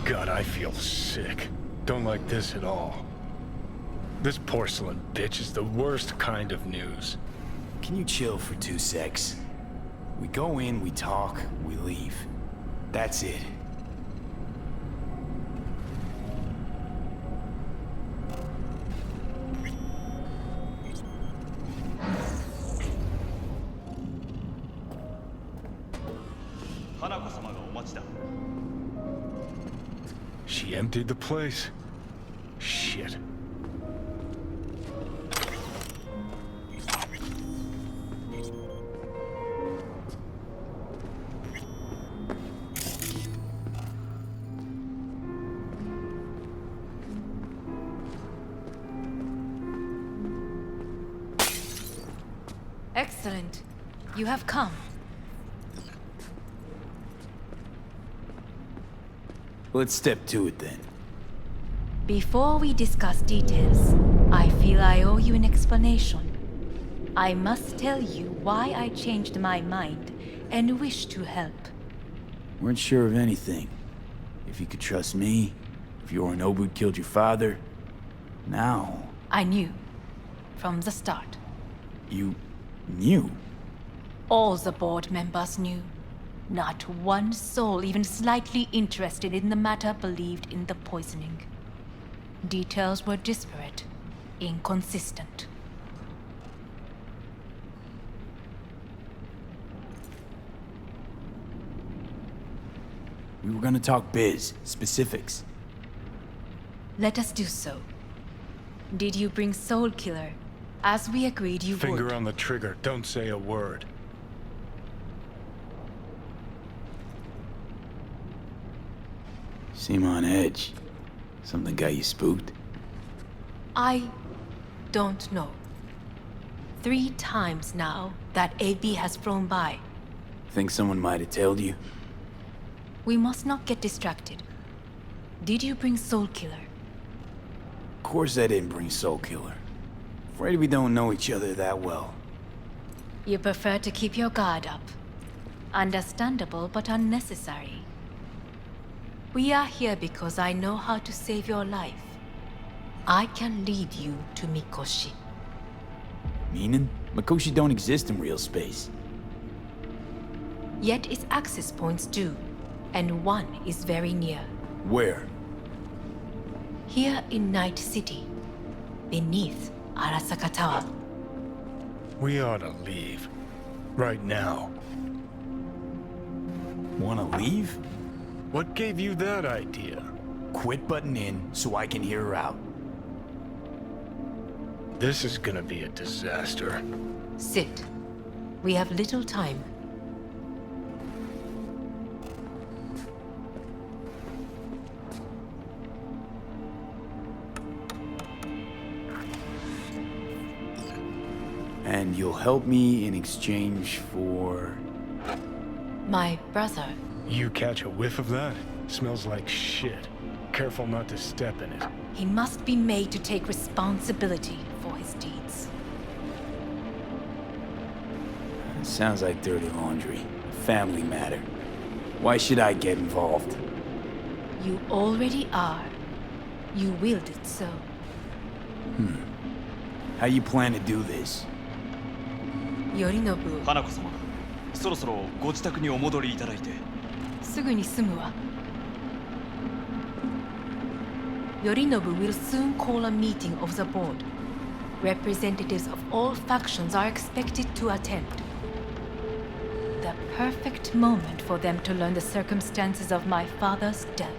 God, I feel sick. Don't like this at all. This porcelain bitch is the worst kind of news. Can you chill for 2 secs? We go in, we talk, we leave. That's it. She emptied the place. Shit. Excellent. You have come. Let's step to it then. Before we discuss details, I feel I owe you an explanation. I must tell you why I changed my mind and wish to help. Weren't sure of anything. If you could trust me, if Yorinobu killed your father. Now... I knew. From the start. You... knew? All the board members knew. Not one soul even slightly interested in the matter believed in the poisoning. Details were disparate, inconsistent. We were gonna talk biz, specifics. Let us do so. Did you bring Soul Killer, as we agreed you would? Finger on the trigger, don't say a word. Seem on edge. Something got you spooked? I don't know. 3 times now that AB has flown by. Think someone might have tailed you? We must not get distracted. Did you bring Soul Killer? Of course I didn't bring Soul Killer. Afraid we don't know each other that well. You prefer to keep your guard up. Understandable but unnecessary. We are here because I know how to save your life. I can lead you to Mikoshi. Meaning? Mikoshi don't exist in real space. Yet its access points do, and one is very near. Where? Here in Night City, beneath Arasaka Tower. We ought to leave. Right now. Wanna leave? What gave you that idea? Quit butting in so I can hear her out. This is gonna be a disaster. Sit. We have little time. And you'll help me in exchange for... My brother. You catch a whiff of that? Smells like shit. Careful not to step in it. He must be made to take responsibility for his deeds. Sounds like dirty laundry. Family matter. Why should I get involved? You already are. You willed it so. How you plan to do this? Yorinobu. 花子様、そろそろご自宅にお戻りいただいて。すぐに済むわ。Yorinobu will soon call a meeting of the board. Representatives of all factions are expected to attend. The perfect moment for them to learn the circumstances of my father's death.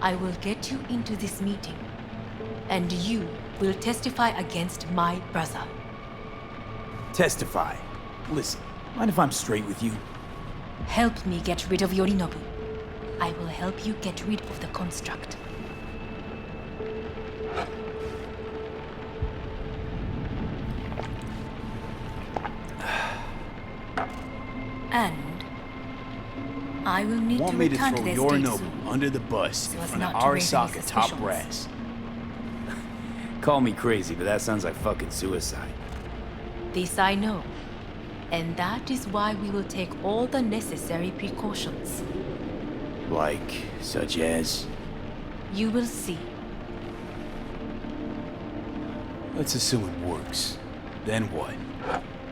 I will get you into this meeting, and you will testify against my brother. Testify. Listen, mind if I'm straight with you? Help me get rid of Yorinobu. I will help you get rid of the construct. And I will need Want to me to return throw to their state Yorinobu soon. under the bus So in as front of not to raise any Arasaka top suspicions. brass? Call me crazy, but that sounds like fucking suicide. This I know. And that is why we will take all the necessary precautions. Like, such as? You will see. Let's assume it works. Then what?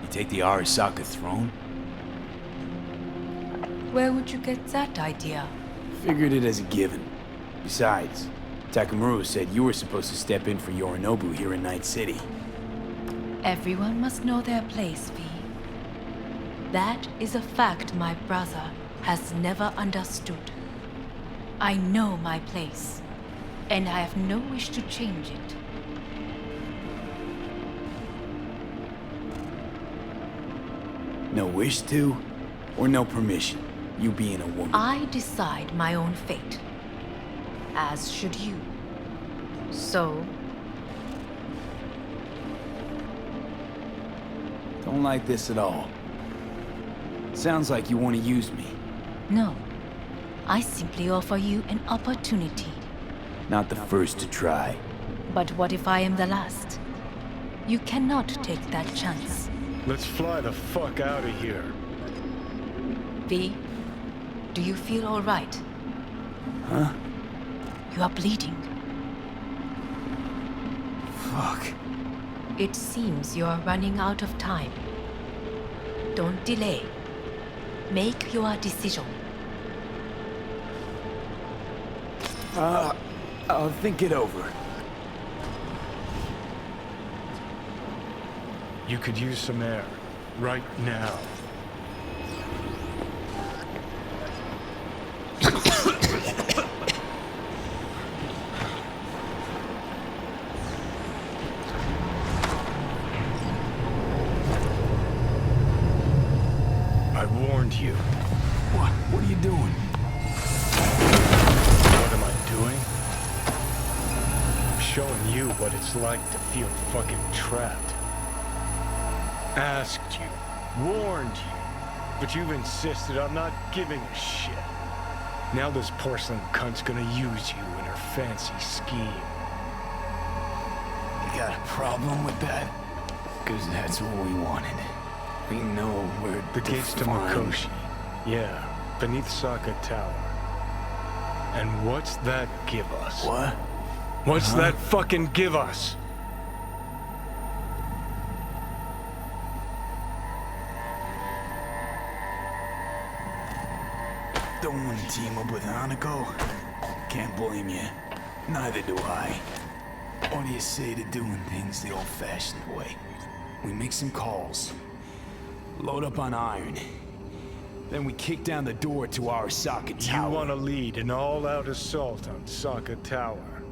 You take the Arasaka throne? Where would you get that idea? Figured it as a given. Besides, Takamura said you were supposed to step in for Yorinobu here in Night City. Everyone must know their place, V. That is a fact my brother has never understood. I know my place, and I have no wish to change it. No wish to? Or no permission? You being a woman? I decide my own fate, as should you. So, Don't like this at all. Sounds like you want to use me. no. I simply offer you an opportunity. Not the first to try. But what if I am the last? You cannot take that chance. Let's fly the fuck out of here. V, do you feel all right? Huh? You are bleeding. Fuck. It seems you are running out of time. Don't delay. Make your decision. I'll think it over. You could use some air. Right now. I warned you. What are you doing? What am I doing? I'm showing you what it's like to feel fucking trapped. Asked you, warned you, but you've insisted on not giving a shit. Now this porcelain cunt's gonna use you in her fancy scheme. You got a problem with that? Because that's what we wanted. We know where The gates to Mikoshi. Yeah, beneath Saka Tower. And what's that give us? What? What's that fucking give us? Don't want to team up with Hanako? Can't blame you. Neither do I. What do you say to doing things the old-fashioned way? We make some calls, load up on iron, then we kick down the door to our socket tower. You want to lead an all-out assault on Sokka Tower?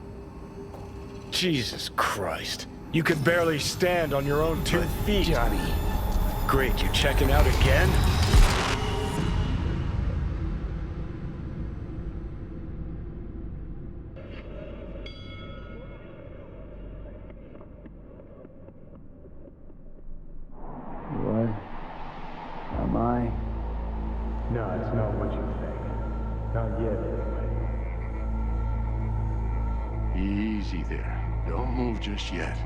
Jesus Christ. You could barely stand on your own 2 feet. Johnny. Great, you checking out again? What? Am I? No, it's not what you think. Not yet, anyway. Easy there. Don't move just yet.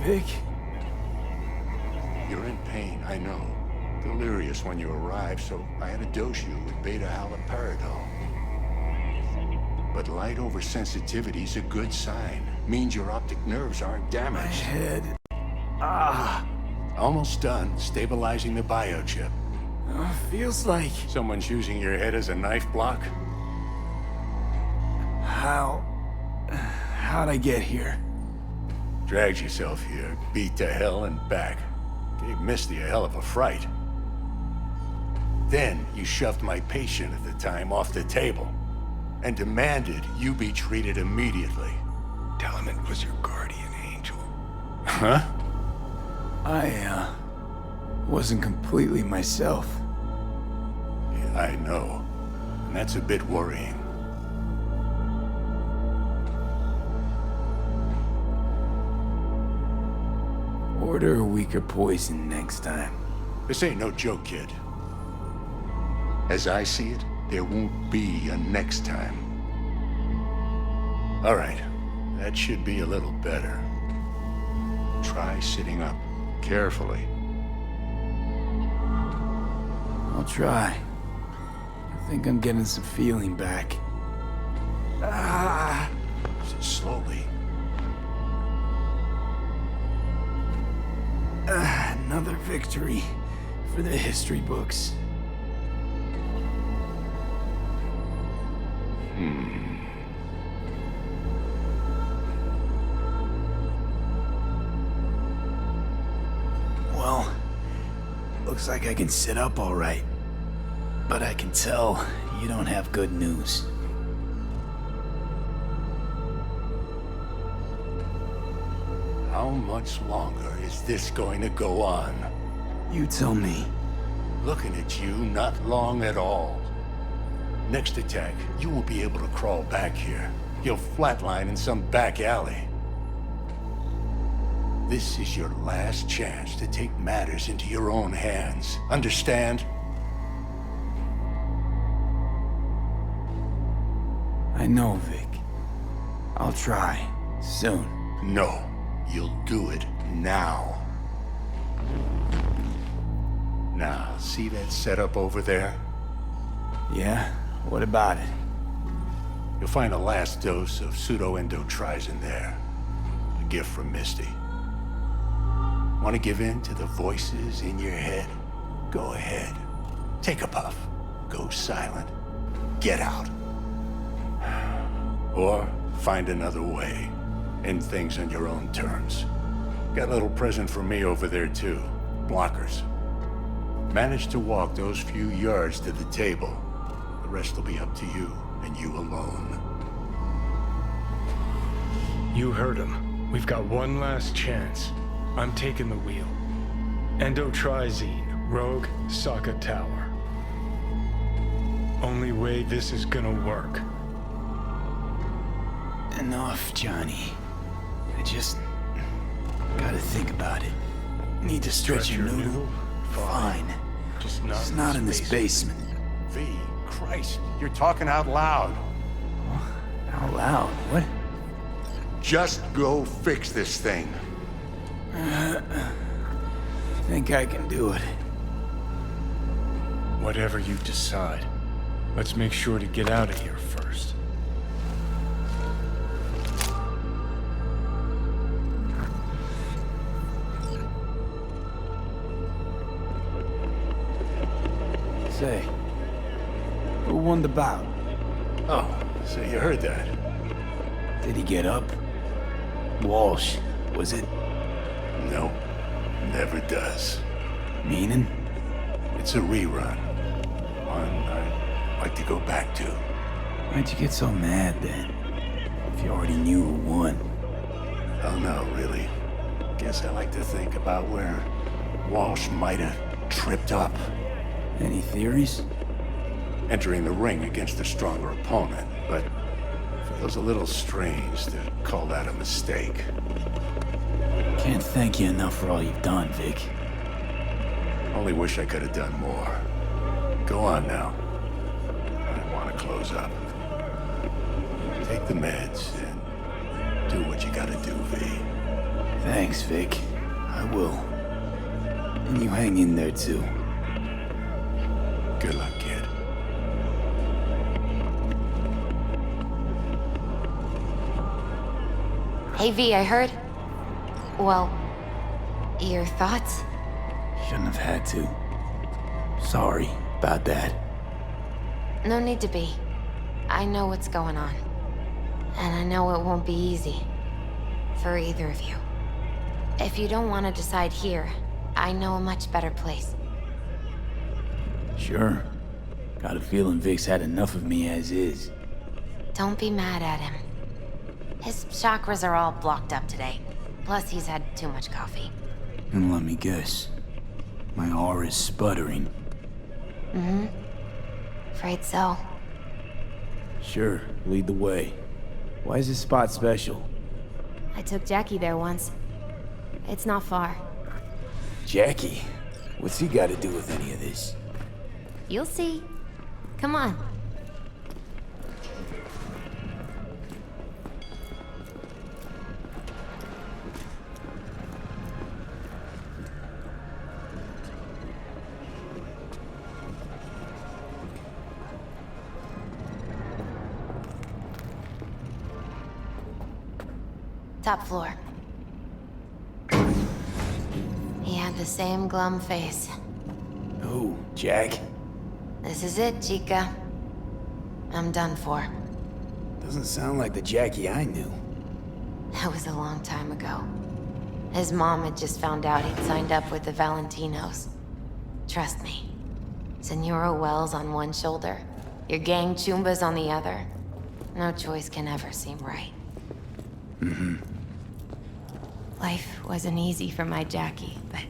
Vic? You're in pain, I know. Delirious when you arrived, so I had to dose you with beta-haloperidol. But light oversensitivity's a good sign. Means your optic nerves aren't My damaged. head. Almost done stabilizing the biochip. Feels like... Someone's using your head as a knife block? How'd I get here? Dragged yourself here, beat to hell and back. Gave Misty a hell of a fright. Then you shoved my patient at the time off the table and demanded you be treated immediately. Tell him it was your guardian angel. Huh? I, wasn't completely myself. Yeah, I know. And that's a bit worrying. Order a weaker poison next time. This ain't no joke, kid. As I see it, there won't be a next time. All right, that should be a little better. Try sitting up, carefully. I'll try. I think I'm getting some feeling back. Slowly. Another victory for the history books. Well, looks like I can sit up all right. But I can tell you don't have good news. How much longer is this going to go on? You tell me. Looking at you, not long at all. Next attack, you won't be able to crawl back here. You'll flatline in some back alley. This is your last chance to take matters into your own hands. Understand? I know, Vic. I'll try. Soon. No, you'll do it now. Now, see that setup over there? Yeah? What about it? You'll find a last dose of pseudo-endotrizin there. A gift from Misty. Want to give in to the voices in your head? Go ahead. Take a puff. Go silent. Get out. Or find another way. End things on your own terms. Got a little present for me over there too. Blockers. Manage to walk those few yards to the table. The rest will be up to you, and you alone. You heard him. We've got one last chance. I'm taking the wheel. Endotrizine, Rogue, Sokka Tower. Only way this is gonna work. Enough, Johnny. I just gotta think about it. Need to stretch your noodle? Fine. Just It's not in this basement. V, Christ, you're talking out loud. Out loud? What? Just go fix this thing. Think I can do it. Whatever you decide, let's make sure to get out of here first. Say, who won the bout? Oh, so you heard that? Did he get up? Walsh, was it? No, never does. Meaning? It's a rerun. One I'd like to go back to. Why'd you get so mad then? If you already knew who won. Oh no, really. Guess I like to think about where Walsh might have tripped up. Any theories? Entering the ring against a stronger opponent, but feels a little strange to call that a mistake. Can't thank you enough for all you've done, Vic. Only wish I could have done more. Go on now. I want to close up. Take the meds and do what you gotta do, V. Thanks, Vic. I will. And you hang in there, too. Good luck, kid. Hey, V, I heard... Well, your thoughts? Shouldn't have had to. Sorry about that. No need to be. I know what's going on. And I know it won't be easy. For either of you. If you don't want to decide here, I know a much better place. Sure. Got a feeling Vic's had enough of me as is. Don't be mad at him. His chakras are all blocked up today. Plus, he's had too much coffee. And let me guess. My aura's sputtering. Mm-hmm. Afraid so. Sure, lead the way. Why is this spot special? I took Jackie there once. It's not far. Jackie? What's he got to do with any of this? You'll see. Come on. Top floor. He had the same glum face. Who, Jack? This is it, Chica. I'm done for. Doesn't sound like the Jackie I knew. That was a long time ago. His mom had just found out he'd signed up with the Valentinos. Trust me. Senora Wells on one shoulder, your gang Chumbas on the other. No choice can ever seem right. Mm-hmm. Life wasn't easy for my Jackie, but...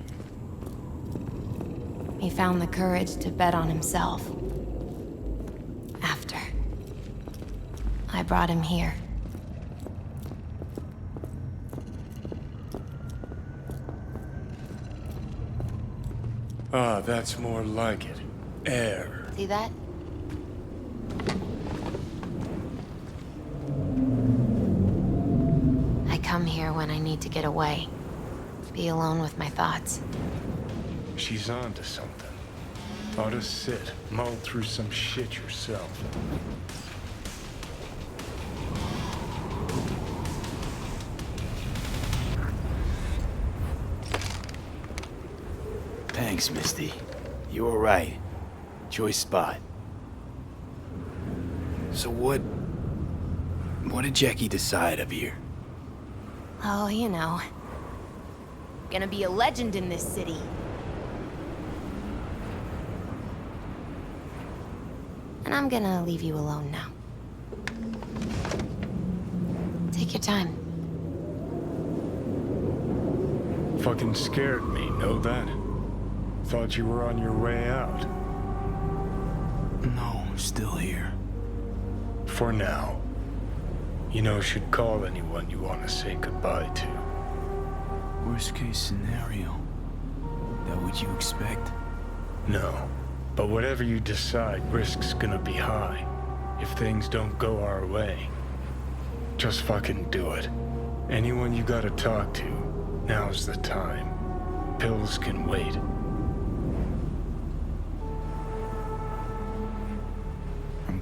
he found the courage to bet on himself. After. I brought him here. Ah, that's more like it. Air. See that? I come here when I need to get away. Be alone with my thoughts. She's on to something. Ought to sit, mull through some shit yourself. Thanks, Misty. You were right. Choice spot. So what did Jackie decide up here? Oh, you know. Gonna be a legend in this city. And I'm gonna leave you alone now. Take your time. Fucking scared me, know that? Thought you were on your way out. No, still here. For now. You know, should call anyone you want to say goodbye to. Worst case scenario. That what you expect? No. But whatever you decide, risk's gonna be high. If things don't go our way. Just fucking do it. Anyone you gotta talk to, now's the time. Pills can wait.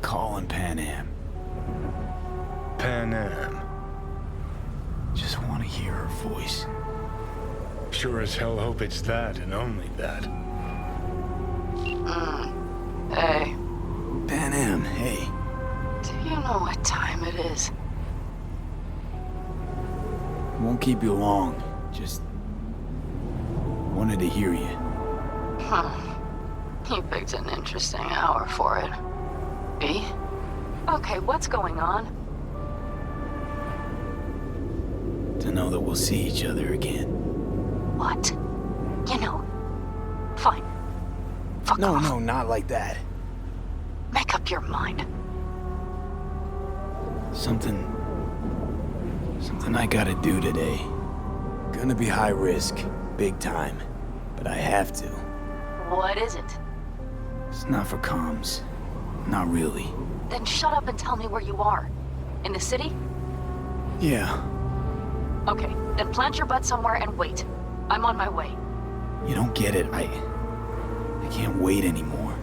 calling Pan Am. Pan Am. Just want to hear her voice. Sure as hell hope it's that and only that. Hey, Pan Am, hey. do you know what time it is? Won't keep you long. Just wanted to hear you. You picked an interesting hour for it. B? Okay, what's going on? To know that we'll see each other again. What? You know, fine. Fuck off. No, not like that. Make up your mind. Something I gotta do today. Gonna be high risk, big time, but I have to. What is it? It's not for comms. Not really. Then shut up and tell me where you are. In the city? Yeah, Okay, then plant your butt somewhere and wait. I'm on my way. you don't get it. I can't wait anymore.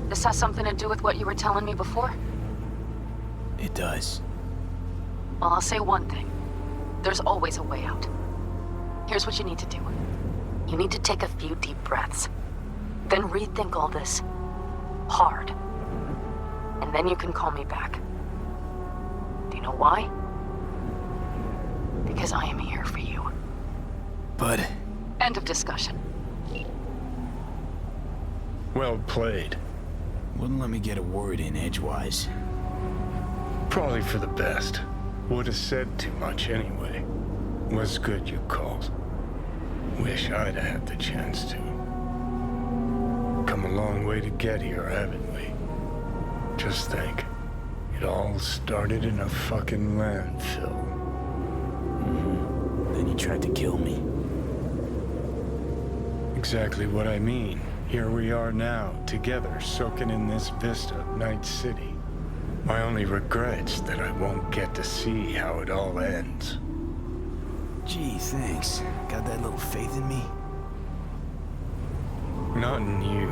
This has something to do with what you were telling me before? It does. Well, I'll say one thing. There's always a way out. Here's what you need to do. You need to take a few deep breaths. Then rethink all this. Hard. And then you can call me back. Do you know why? Because I am here for you. But End of discussion. Well played. wouldn't let me get a word in edgewise. Probably for the best. Would have said too much anyway. Was good you called. Wish I'd have had the chance to. Come a long way to get here, haven't we? Just think. It all started in a fucking landfill. Then you tried to kill me. Exactly what I mean. Here we are now, together, soaking in this vista of Night City. My only regret's that I won't get to see how it all ends. Gee, thanks. Got that little faith in me? Not in you.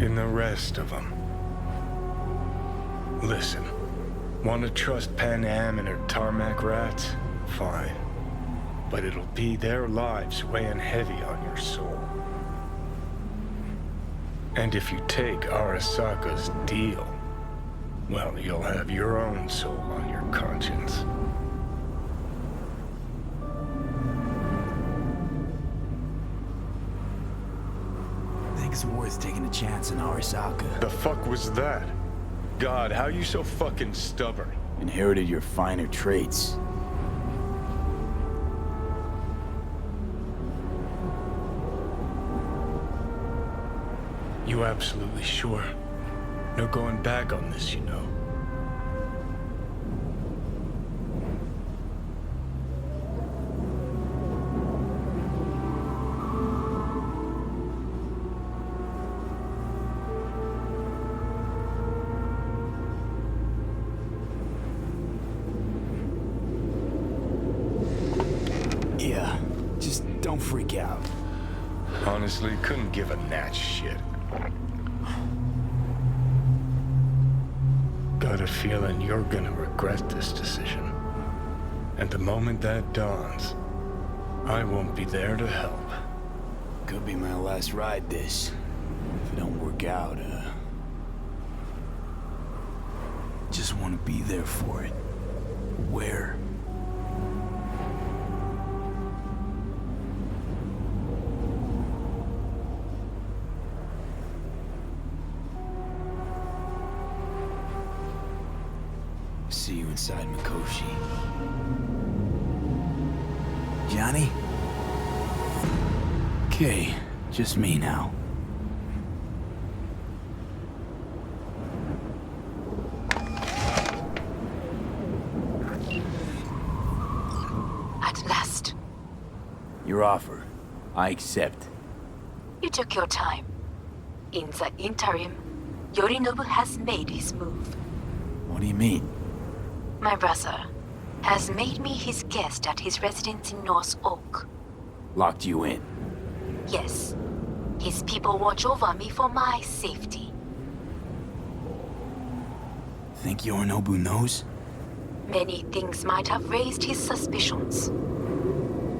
In the rest of them. Listen, want to trust Pan Am and her tarmac rats? Fine. But it'll be their lives weighing heavy on your soul. And if you take Arasaka's deal, well, you'll have your own soul on your conscience. Think it's worth taking a chance on Arasaka. The fuck was that? God, how you so fucking stubborn? Inherited your finer traits. You absolutely sure? No going back on this, you know. Yeah, just don't freak out. Honestly, couldn't give a gnat's shit. Got a feeling you're gonna regret this decision. And the moment that dawns, I won't be there to help. Could be my last ride this. If it don't work out, just want to be there for it. Where? See you inside Mikoshi. Johnny? Okay, just me now. At last. Your offer. I accept. You took your time. In the interim, Yorinobu has made his move. What do you mean? My brother has made me his guest at his residence in North Oak. Locked you in. Yes, his people watch over me for my safety. Think Yorinobu knows? Many things might have raised his suspicions.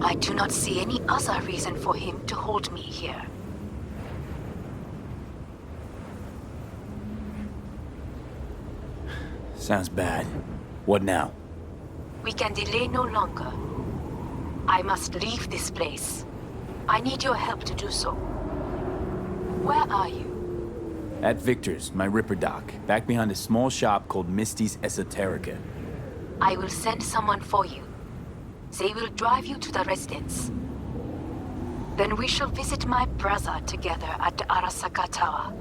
I do not see any other reason for him to hold me here. Sounds bad. What now? We can delay no longer. I must leave this place. I need your help to do so. Where are you? At Victor's, my Ripper dock, back behind a small shop called Misty's Esoterica. I will send someone for you. They will drive you to the residence. Then we shall visit my brother together at the Arasaka Tower.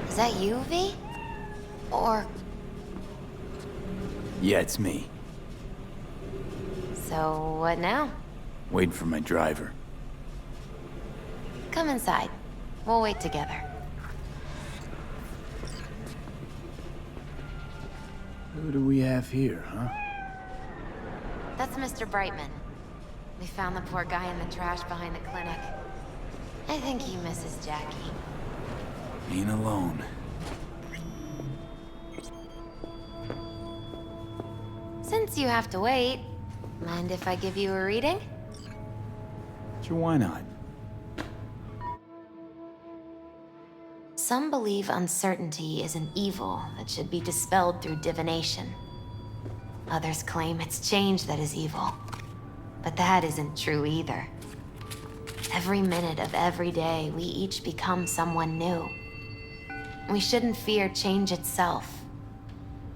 Is that you, V? Or... Yeah, it's me. So, what now? Waiting for my driver. Come inside. We'll wait together. Who do we have here, huh? That's Mr. Brightman. We found the poor guy in the trash behind the clinic. I think he misses Jackie. Ain't alone. Since you have to wait, mind if I give you a reading? Sure, why not? Some believe uncertainty is an evil that should be dispelled through divination. Others claim it's change that is evil. But that isn't true either. Every minute of every day, we each become someone new. We shouldn't fear change itself,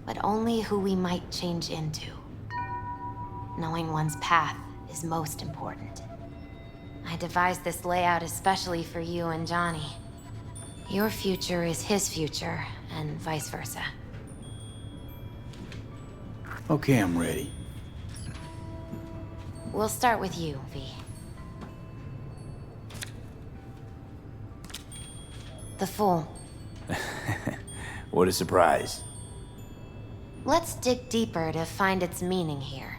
but only who we might change into. Knowing one's path is most important. I devised this layout especially for you and Johnny. Your future is his future, and vice versa. Okay, I'm ready. We'll start with you, V. The Fool. What a surprise. Let's dig deeper to find its meaning here.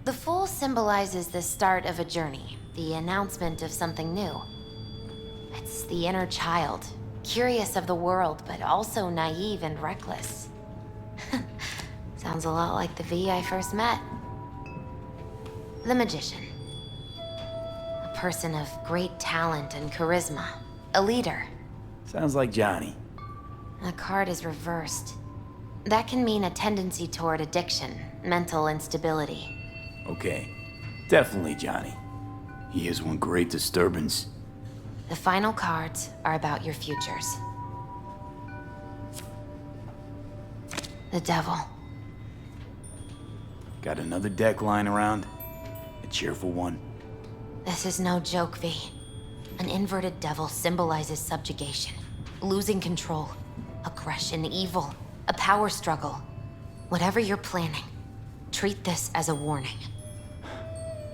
The Fool symbolizes the start of a journey, the announcement of something new. It's the inner child, curious of the world, but also naive and reckless. Sounds a lot like the V I first met. The Magician. A person of great talent and charisma. A leader. Sounds like Johnny. The card is reversed. That can mean a tendency toward addiction, mental instability. Okay. Definitely Johnny. He is one great disturbance. The final cards are about your futures. The Devil. Got another deck lying around? A cheerful one? This is no joke, V. An inverted devil symbolizes subjugation, losing control, aggression, evil, a power struggle. Whatever you're planning, treat this as a warning.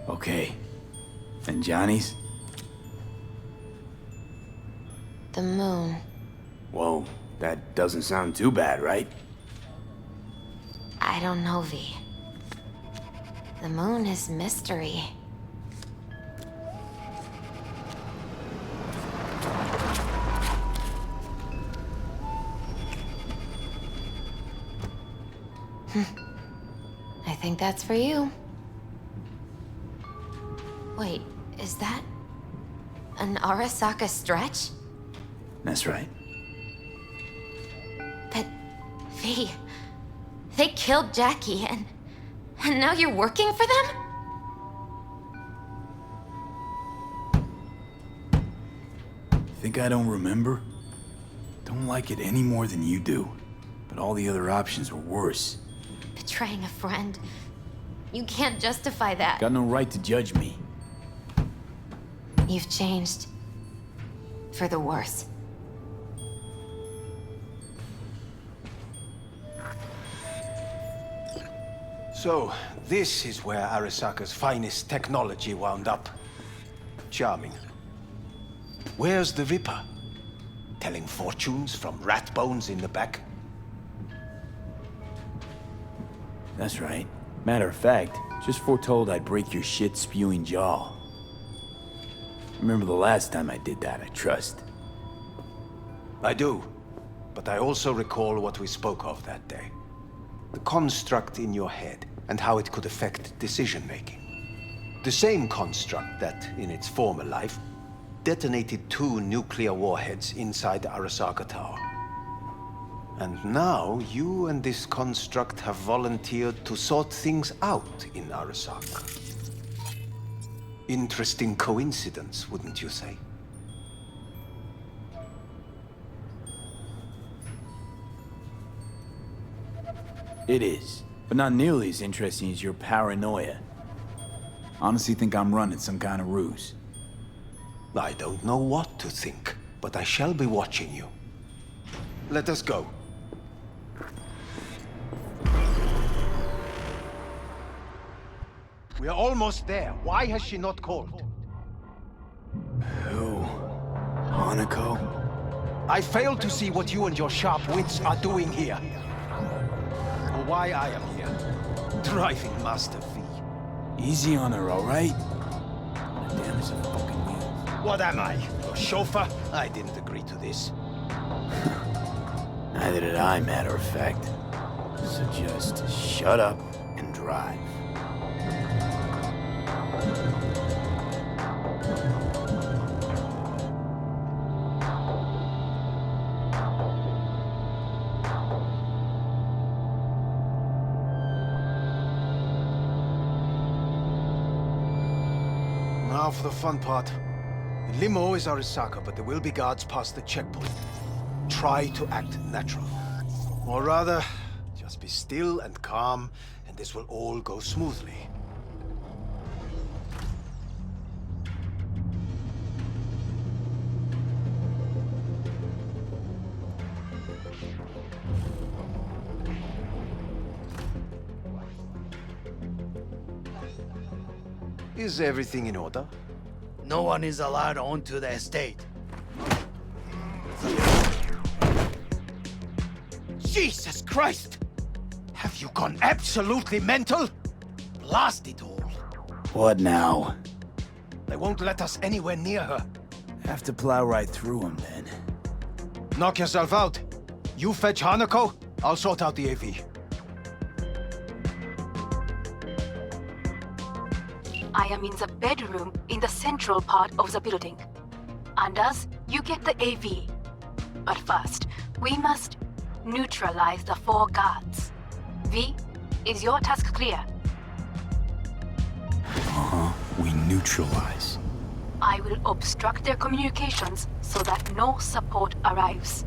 Okay. And Johnny's? The Moon. Whoa, that doesn't sound too bad, right? I don't know, V. The Moon is mystery. I think that's for you. Wait, is that an Arasaka stretch? That's right. But, V, they killed Jackie and now you're working for them? Think I don't remember? Don't like it any more than you do. But all the other options were worse. Betraying a friend, You can't justify that. Got no right to judge me. You've changed. For the worse. So, this is where Arasaka's finest technology wound up. Charming. Where's the Viper? Telling fortunes from rat bones in the back? That's right. Matter of fact, just foretold I'd break your shit-spewing jaw. Remember the last time I did that, I trust. I do. But I also recall what we spoke of that day. The construct in your head, and how it could affect decision-making. The same construct that, in its former life, detonated 2 nuclear warheads inside the Arasaka Tower. And now, you and this construct have volunteered to sort things out in Arasaka. Interesting coincidence, wouldn't you say? It is, but not nearly as interesting as your paranoia. Honestly think I'm running some kind of ruse. I don't know what to think, but I shall be watching you. Let us go. We are almost there. Why has she not called? Who? Hanako? I fail to see what you and your sharp wits are doing here. Or why I am here. Driving Master V. Easy on her, alright? Damn, it's a fucking mule. What am I? Your chauffeur? I didn't agree to this. Neither did I, matter of fact. So just shut up and drive. Now for the fun part. The limo is Arasaka, but there will be guards past the checkpoint. Try to act natural. Or rather, just be still and calm, and this will all go smoothly. Is everything in order? No one is allowed onto the estate. Jesus Christ! Have you gone absolutely mental? Blast it all. What now? They won't let us anywhere near her. Have to plow right through them, then. Knock yourself out. You fetch Hanako, I'll sort out the AV. I am in the bedroom in the central part of the building. Anders, you get the AV. But first, we must neutralize the 4 guards. V, is your task clear? We neutralize. I will obstruct their communications so that no support arrives.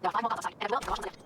There are 5 more guards outside, and a well, left.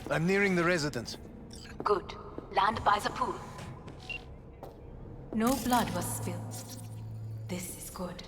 I'm nearing the residence. Good. Land by the pool. No blood was spilled. This is good.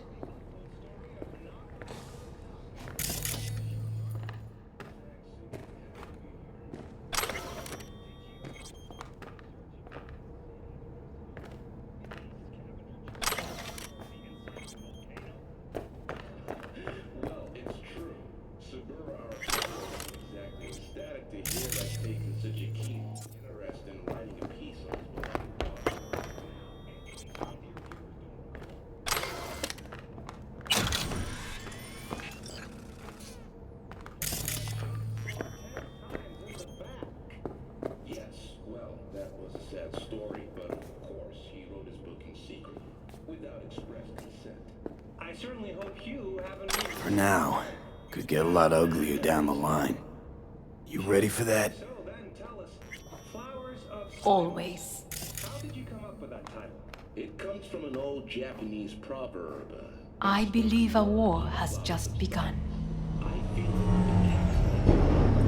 For now. Could get a lot uglier down the line. You ready for that? Always. How did you come up with that title? It comes from an old Japanese proverb. I believe a war has just begun.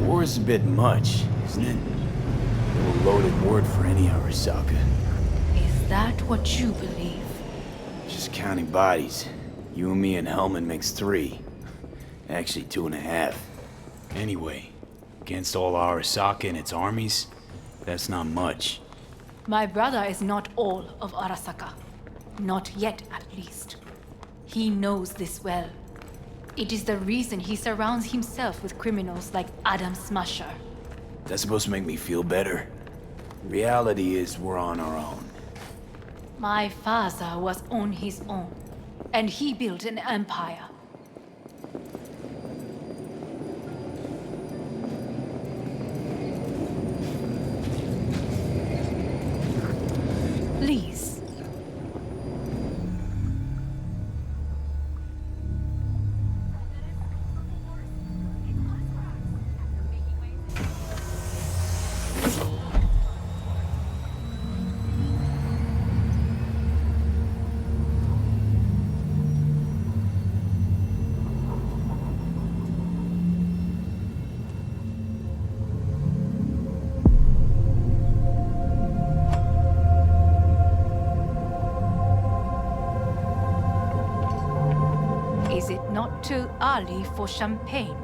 War is a bit much, isn't it? A loaded word for any Arasaka. Is that what you believe? Just counting bodies. You and me and Hellman makes 3. Actually 2.5. Anyway, against all Arasaka and its armies, that's not much. My brother is not all of Arasaka. Not yet, at least. He knows this well. It is the reason he surrounds himself with criminals like Adam Smasher. That's supposed to make me feel better? Reality is we're on our own. My father was on his own, and he built an empire. Please. Is it not too early for champagne?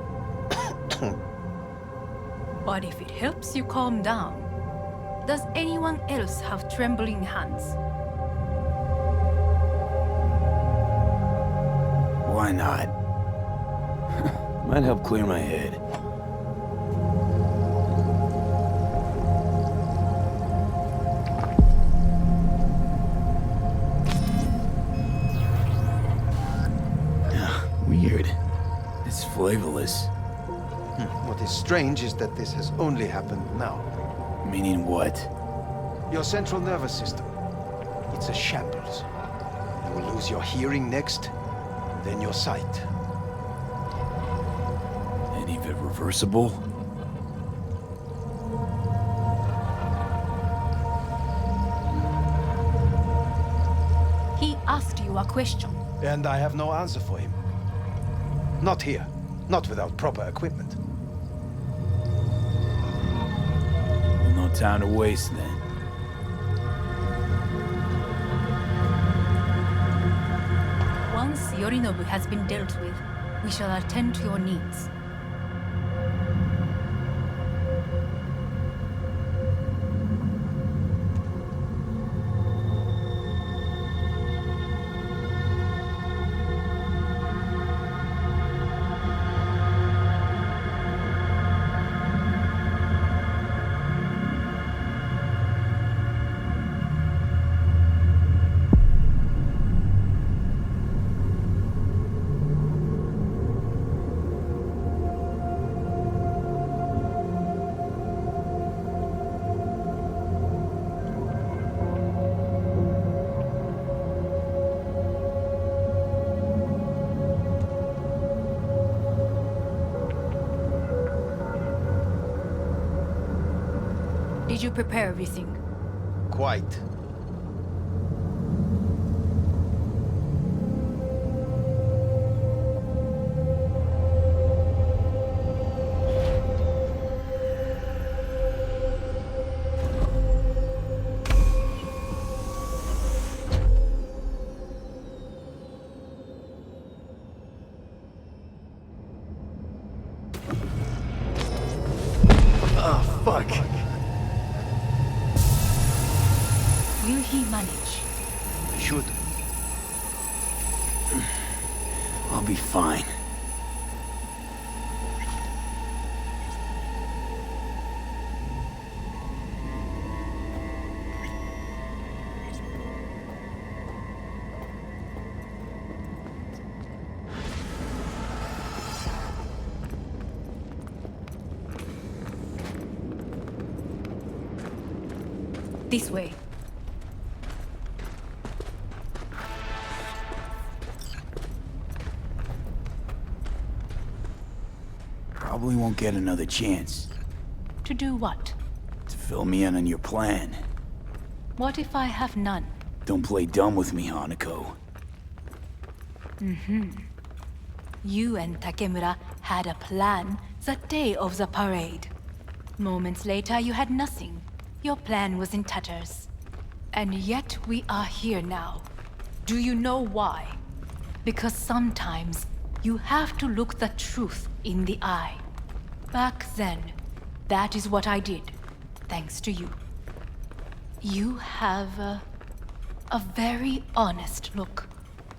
But if it helps you calm down, does anyone else have trembling hands? Why not? Might help clear my head. Weird. It's flavorless. What is strange is that this has only happened now. Meaning what? Your central nervous system. It's a shambles. You will lose your hearing next, then your sight. Any of it reversible? He asked you a question. And I have no answer for him. Not here. Not without proper equipment. Well, no time to waste then. Once Yorinobu has been dealt with, we shall attend to your needs. Did you prepare everything? Quite. This way. Probably won't get another chance. To do what? To fill me in on your plan. What if I have none? Don't play dumb with me, Hanako. You and Takemura had a plan the day of the parade. Moments later, you had nothing. Your plan was in tatters. And yet we are here now. Do you know why? Because sometimes you have to look the truth in the eye. Back then, that is what I did, thanks to you. You have a very honest look.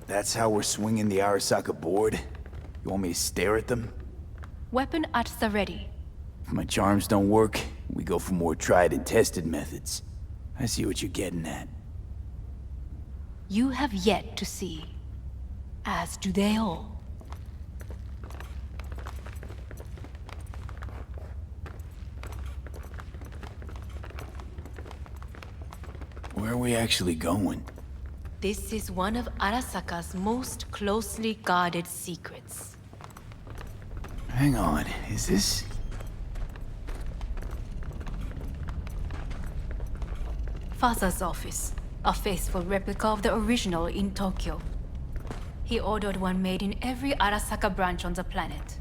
That's how we're swinging the Arasaka board? You want me to stare at them? Weapon at the ready. If my charms don't work, we go for more tried and tested methods. I see what you're getting at. You have yet to see, as do they all. Where are we actually going? This is one of Arasaka's most closely guarded secrets. Hang on, is this... Father's office, a faithful replica of the original in Tokyo. He ordered one made in every Arasaka branch on the planet.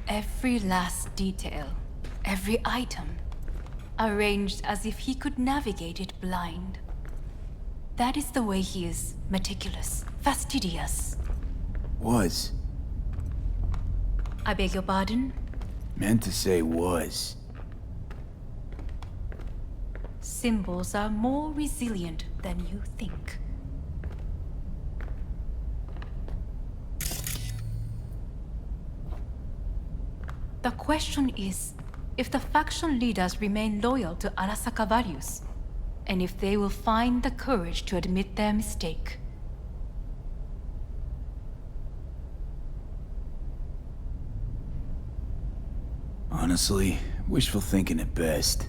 Every last detail, every item, arranged as if he could navigate it blind. That is the way he is, meticulous, fastidious. Was. I beg your pardon? Meant to say was. Symbols are more resilient than you think. The question is, if the faction leaders remain loyal to Arasaka values, and if they will find the courage to admit their mistake. Honestly, wishful thinking at best.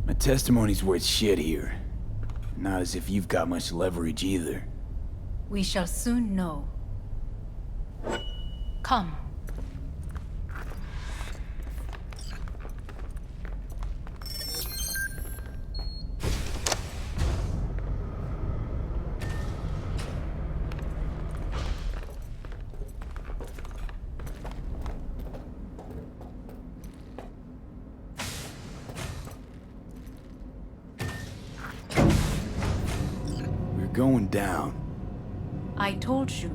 My testimony's worth shit here. Not as if you've got much leverage either. We shall soon know. Come. Going down. I told you.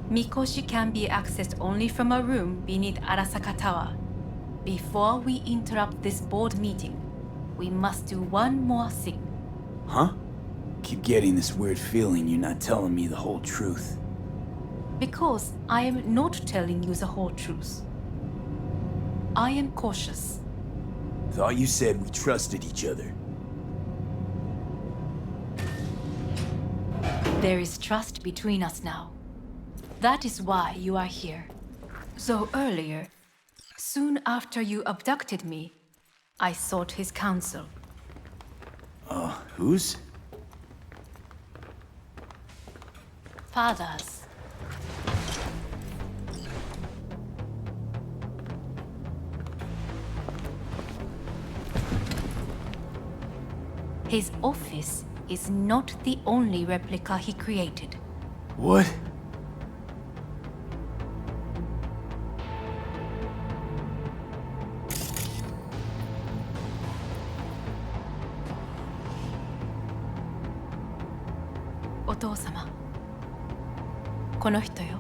Mikoshi can be accessed only from a room beneath Arasaka Tower. Before we interrupt this board meeting, we must do one more thing. Huh? Keep getting this weird feeling you're not telling me the whole truth. Because I am not telling you the whole truth. I am cautious. Thought you said we trusted each other. There is trust between us now. That is why you are here. So earlier, soon after you abducted me, I sought his counsel. Whose? Father's. His office is not the only replica he created. What? Otou-sama. この人よ。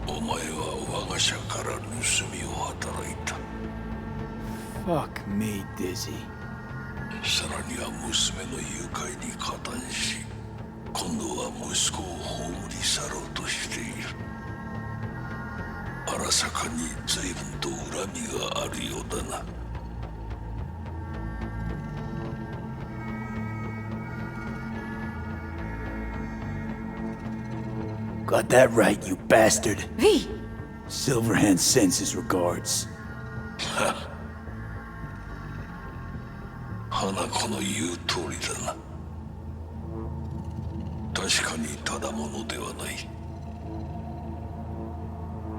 お前は我が社から盗みを働いた。Fuck me, Dizzy. さらには娘の誘拐に加担し、今度は息子を葬り去ろうとしている。荒坂に随分と恨みがあるようだな。Got that right, you bastard. V! Silverhand sends his regards. 花子の言う通りだな。確かにただものではない。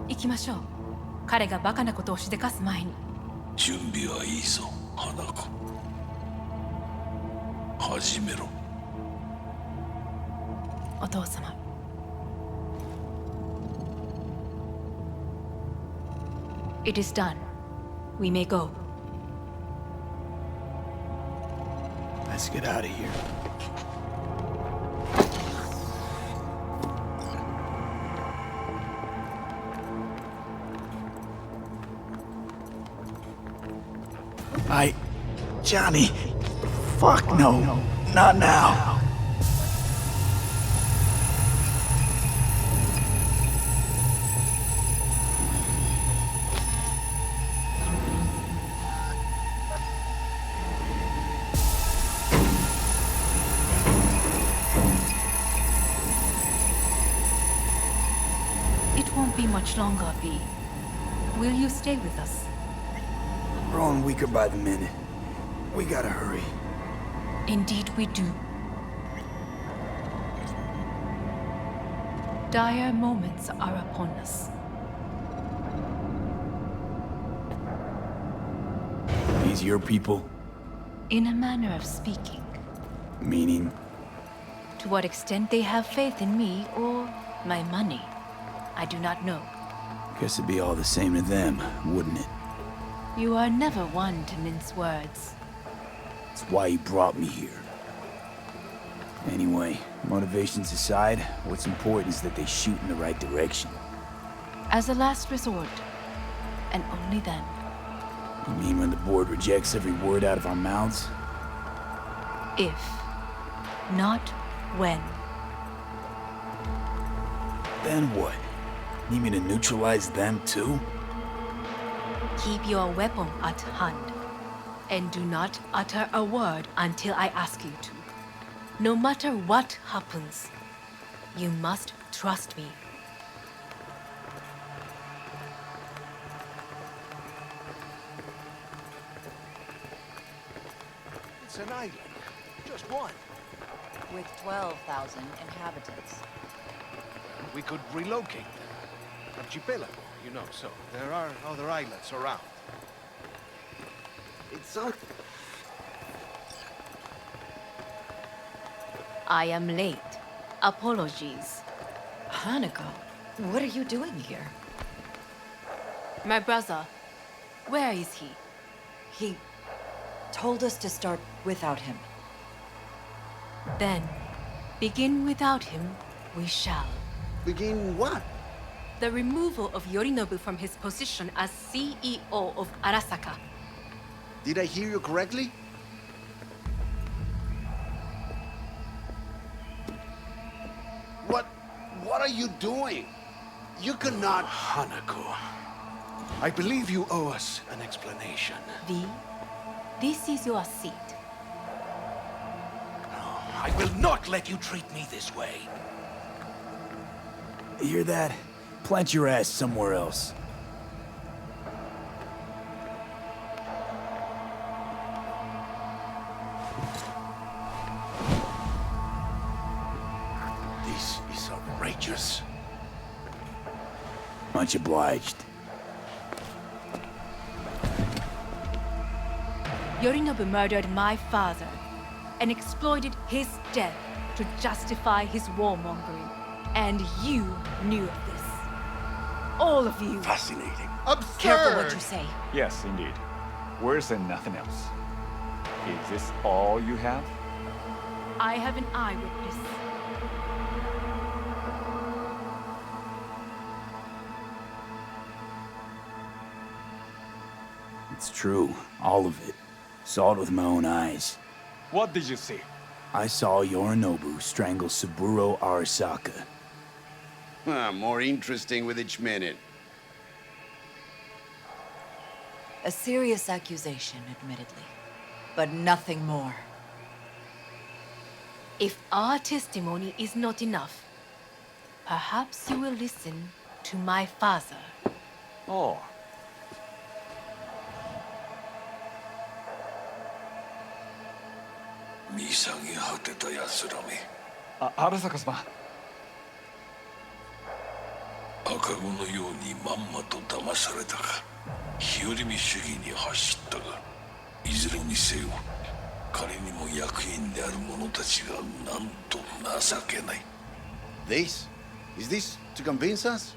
行きましょう。彼がバカなことをしでかす前に。準備はいいぞ、花子。始めろ。お父様。It is done. We may go. Let's get out of here. Johnny. Fuck no. Not now. It won't be much longer, V. Will you stay with us? Growing weaker by the minute. We gotta hurry. Indeed we do. Dire moments are upon us. These your people? In a manner of speaking. Meaning? To what extent they have faith in me or my money, I do not know. Guess it'd be all the same to them, wouldn't it? You are never one to mince words. That's why you brought me here. Anyway, motivations aside, what's important is that they shoot in the right direction. As a last resort, and only then. You mean when the board rejects every word out of our mouths? If, not when. Then what? Need me to neutralize them too? Keep your weapon at hand, and do not utter a word until I ask you to. No matter what happens, you must trust me. It's an island. Just one. With 12,000 inhabitants. We could relocate them. Archipelago, you know, so there are other islands around. It's I am late. Apologies. Hanako, what are you doing here? My brother, where is he? He told us to start without him. Then, begin without him, we shall. Begin what? The removal of Yorinobu from his position as CEO of Arasaka. Did I hear you correctly? What are you doing? You cannot... Hanako, I believe you owe us an explanation. V, this is your seat. I will not let you treat me this way. You hear that? Plant your ass somewhere else. This is outrageous. Much obliged. Yorinobu murdered my father and exploited his death to justify his warmongering. And you knew of this. All of you. Fascinating. Absurd! Careful what you say. Yes, indeed. Worse than nothing else. Is this all you have? I have an eyewitness. It's true. All of it. Saw it with my own eyes. What did you see? I saw Yorinobu strangle Saburo Arasaka. More interesting with each minute. A serious accusation, admittedly. But nothing more. If our testimony is not enough, perhaps you will listen to my father. Oh. 見下げ果てた奴らめ。荒坂様。赤子のようにまんまと騙されたか、日和見主義に走ったが、いずれにせよ仮にも役員である者たちがなんと情けない。 This? Is this to convince us?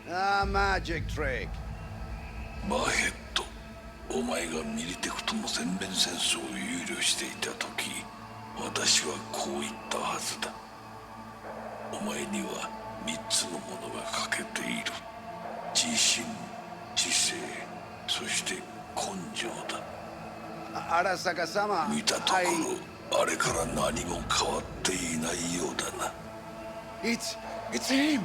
Ah, magic trick. マーヘッド、お前がミリテクとの全面戦争を憂慮していた時、私はこう言ったはずだ。お前には3つのものが欠けている。自信、知性、そして根性だ。Arasaka sama. 見たところ、あれから何も変わっていないようだな。It's him.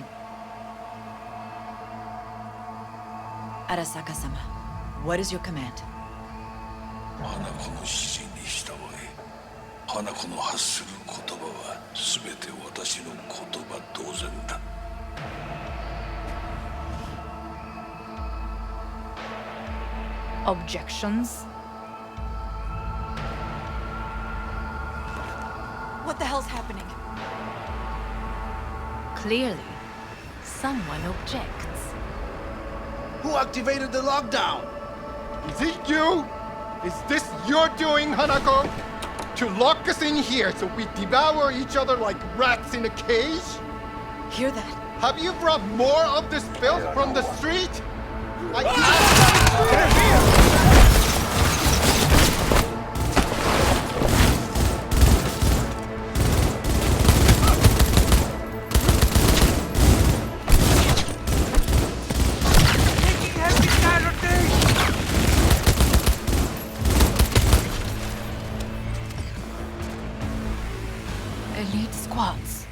Arasaka-sama, what is your command? 花子の指示に従え。花子の発する言葉は全て私の言葉同然だ。Objections? What the hell's happening? Clearly, someone objects. Who activated the lockdown? Is it you? Is this your doing, Hanako? To lock us in here so we devour each other like rats in a cage? Hear that? Have you brought more of this filth from the street? Elite squads.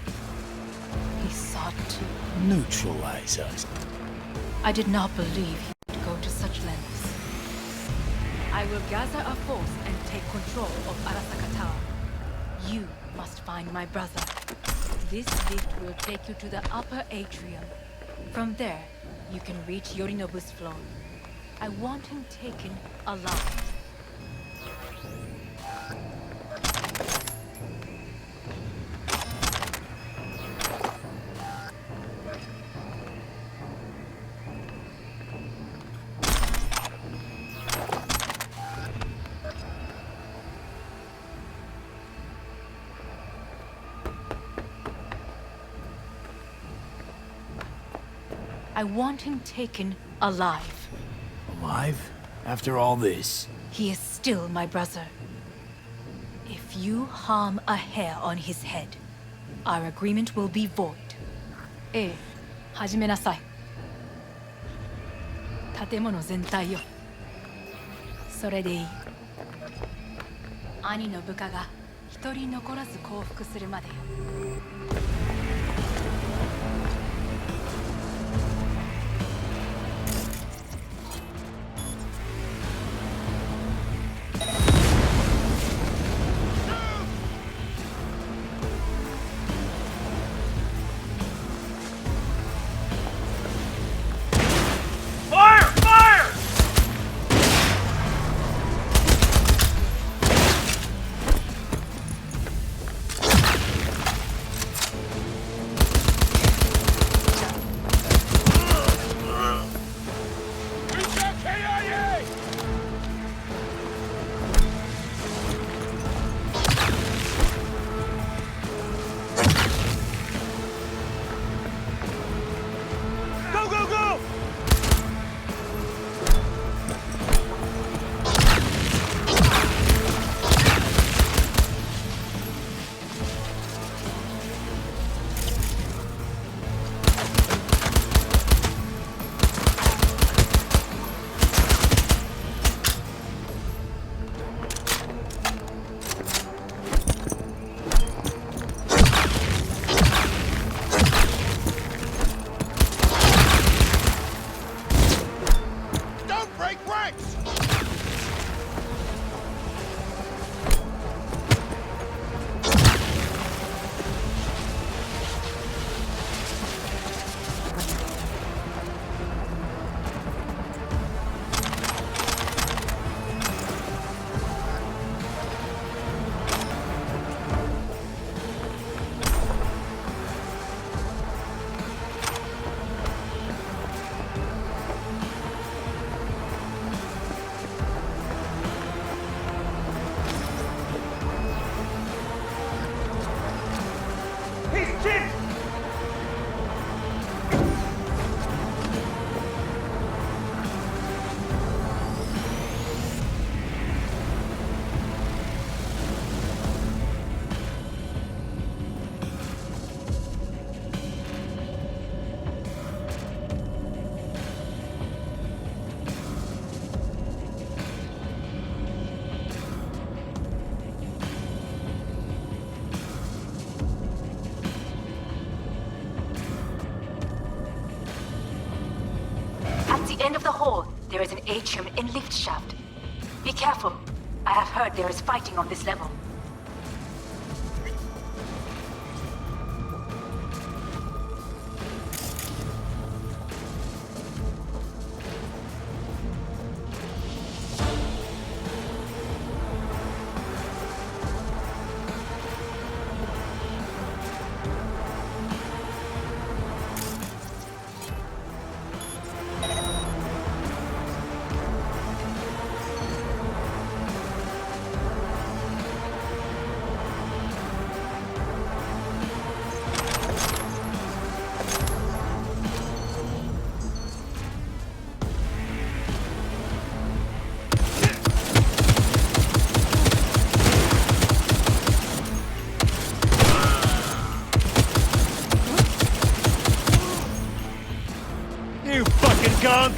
He sought to Neutralize us. I did not believe he would go to such lengths. I will gather a force and take control of Arasaka Tower. You must find my brother. This lift will take you to the upper atrium. From there, you can reach Yorinobu's floor. I want him taken alive. I want him taken alive. Alive? After all this? He is still my brother. If you harm a hair on his head, our agreement will be void. 始めなさい。建物全体よ。それでいい。兄の部下が一人残らず降伏するまでよ。the atrium and lift shaft. Be careful. I have heard there is fighting on this level. You fucking gunk!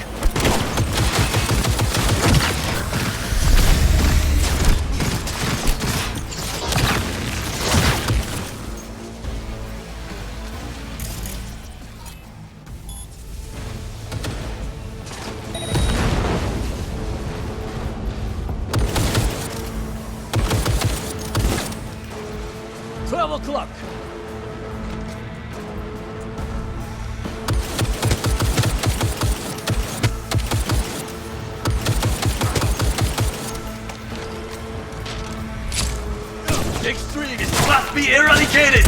O'clock. Extremists must be eradicated!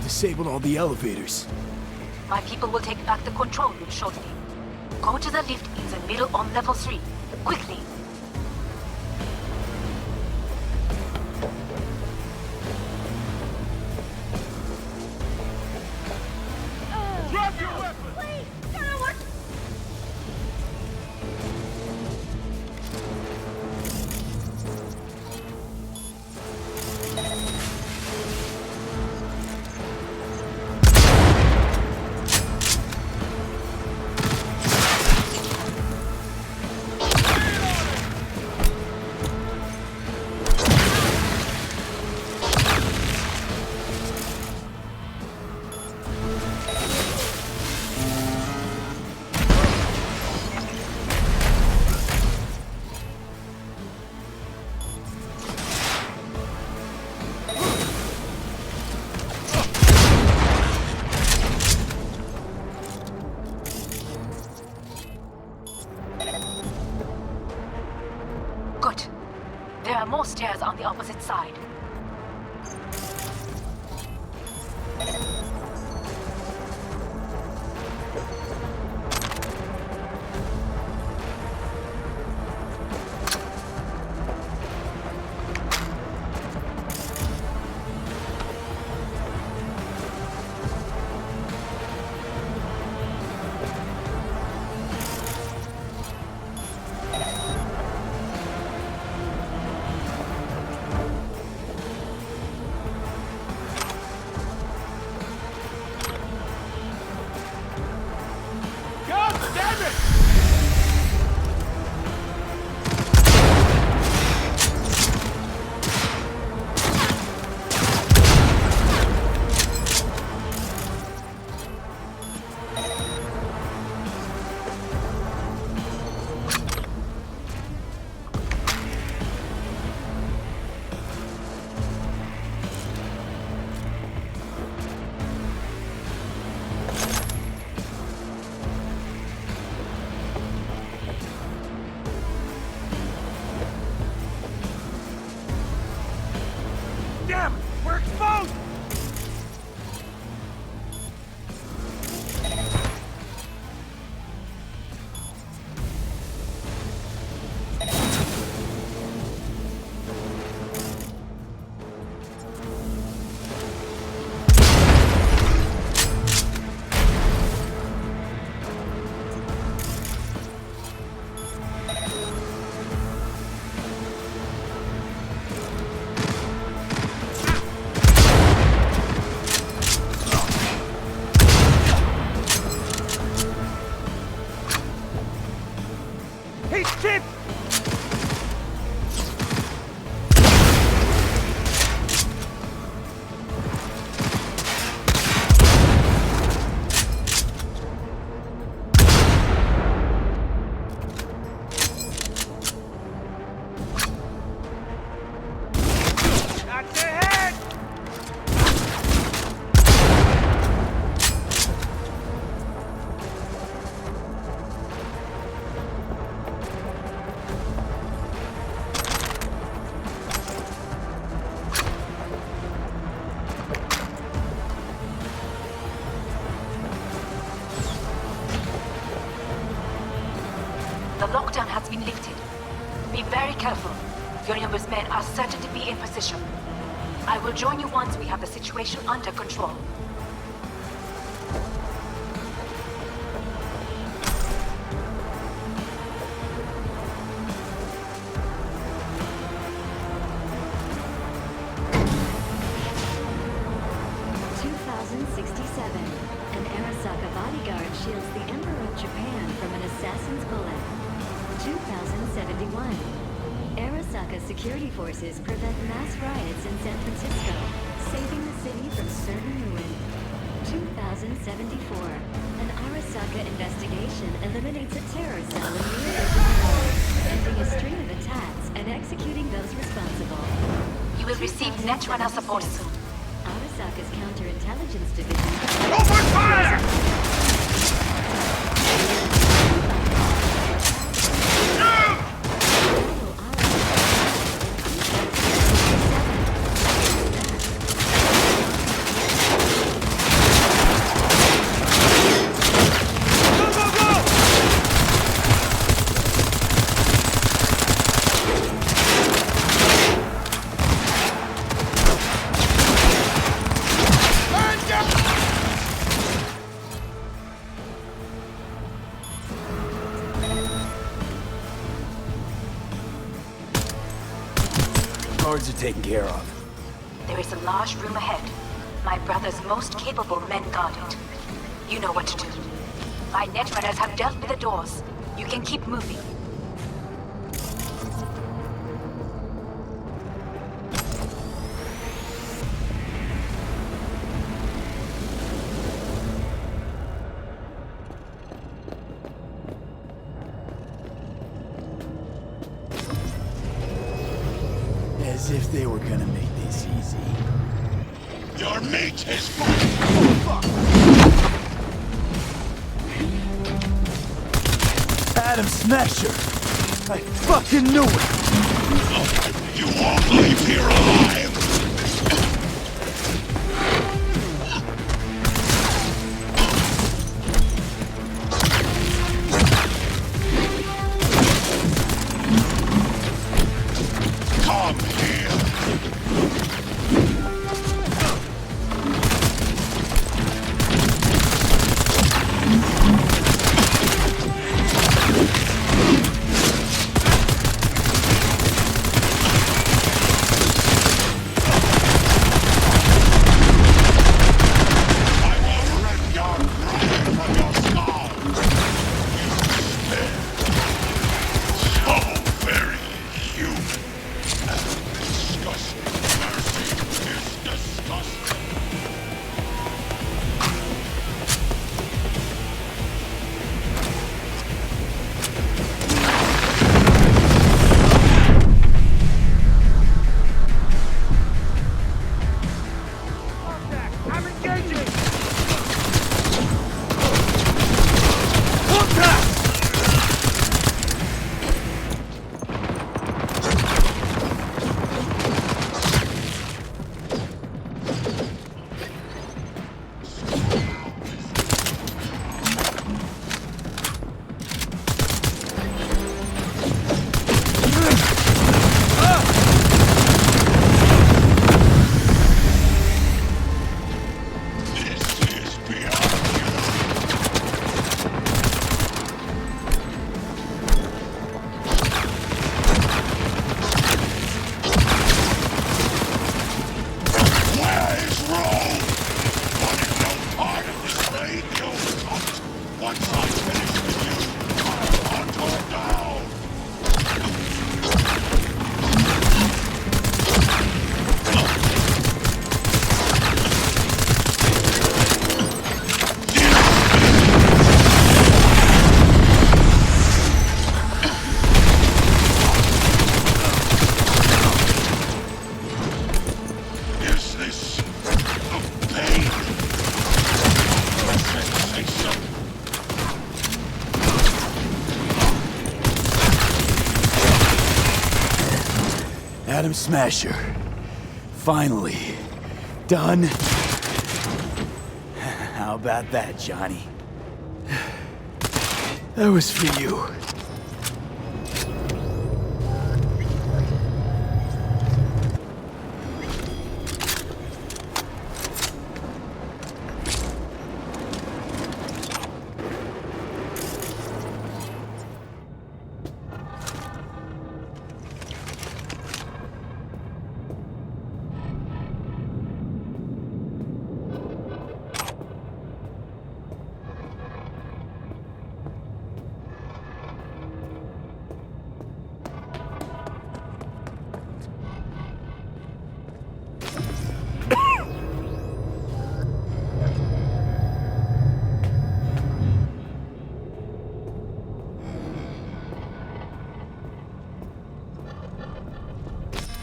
Disabled all the elevators. My people will take back the control room shortly. Go to the lift in the middle on level 3. Quickly. Drop your weapon! Please, coward! Good. There are more stairs on the opposite side. Hey, shit! The lockdown has been lifted. Be very careful. Your numbers men are certain to be in position. I will join you once we have the situation under control. An Arasaka bodyguard shields the Emperor of Japan from an assassin's bullet. 2071. Arasaka security forces prevent mass riots in San Francisco, saving the city from certain ruin. 2074. An Arasaka investigation eliminates a terror cell in Rio de Janeiro, ending a string of attacks and executing those responsible. You will receive Netrunner support soon. Arasaka's counterintelligence division. Open fire! Guards are taken care of. There is a large room ahead. My brother's most capable men guard it. You know what to do. My Netrunners have dealt with the doors. You can keep moving. As if they were gonna make this easy. Your mate has Adam Smasher! I fucking knew it! You won't leave here alive! Come here! Atom Smasher. Finally. Done. How about that, Johnny? That was for you.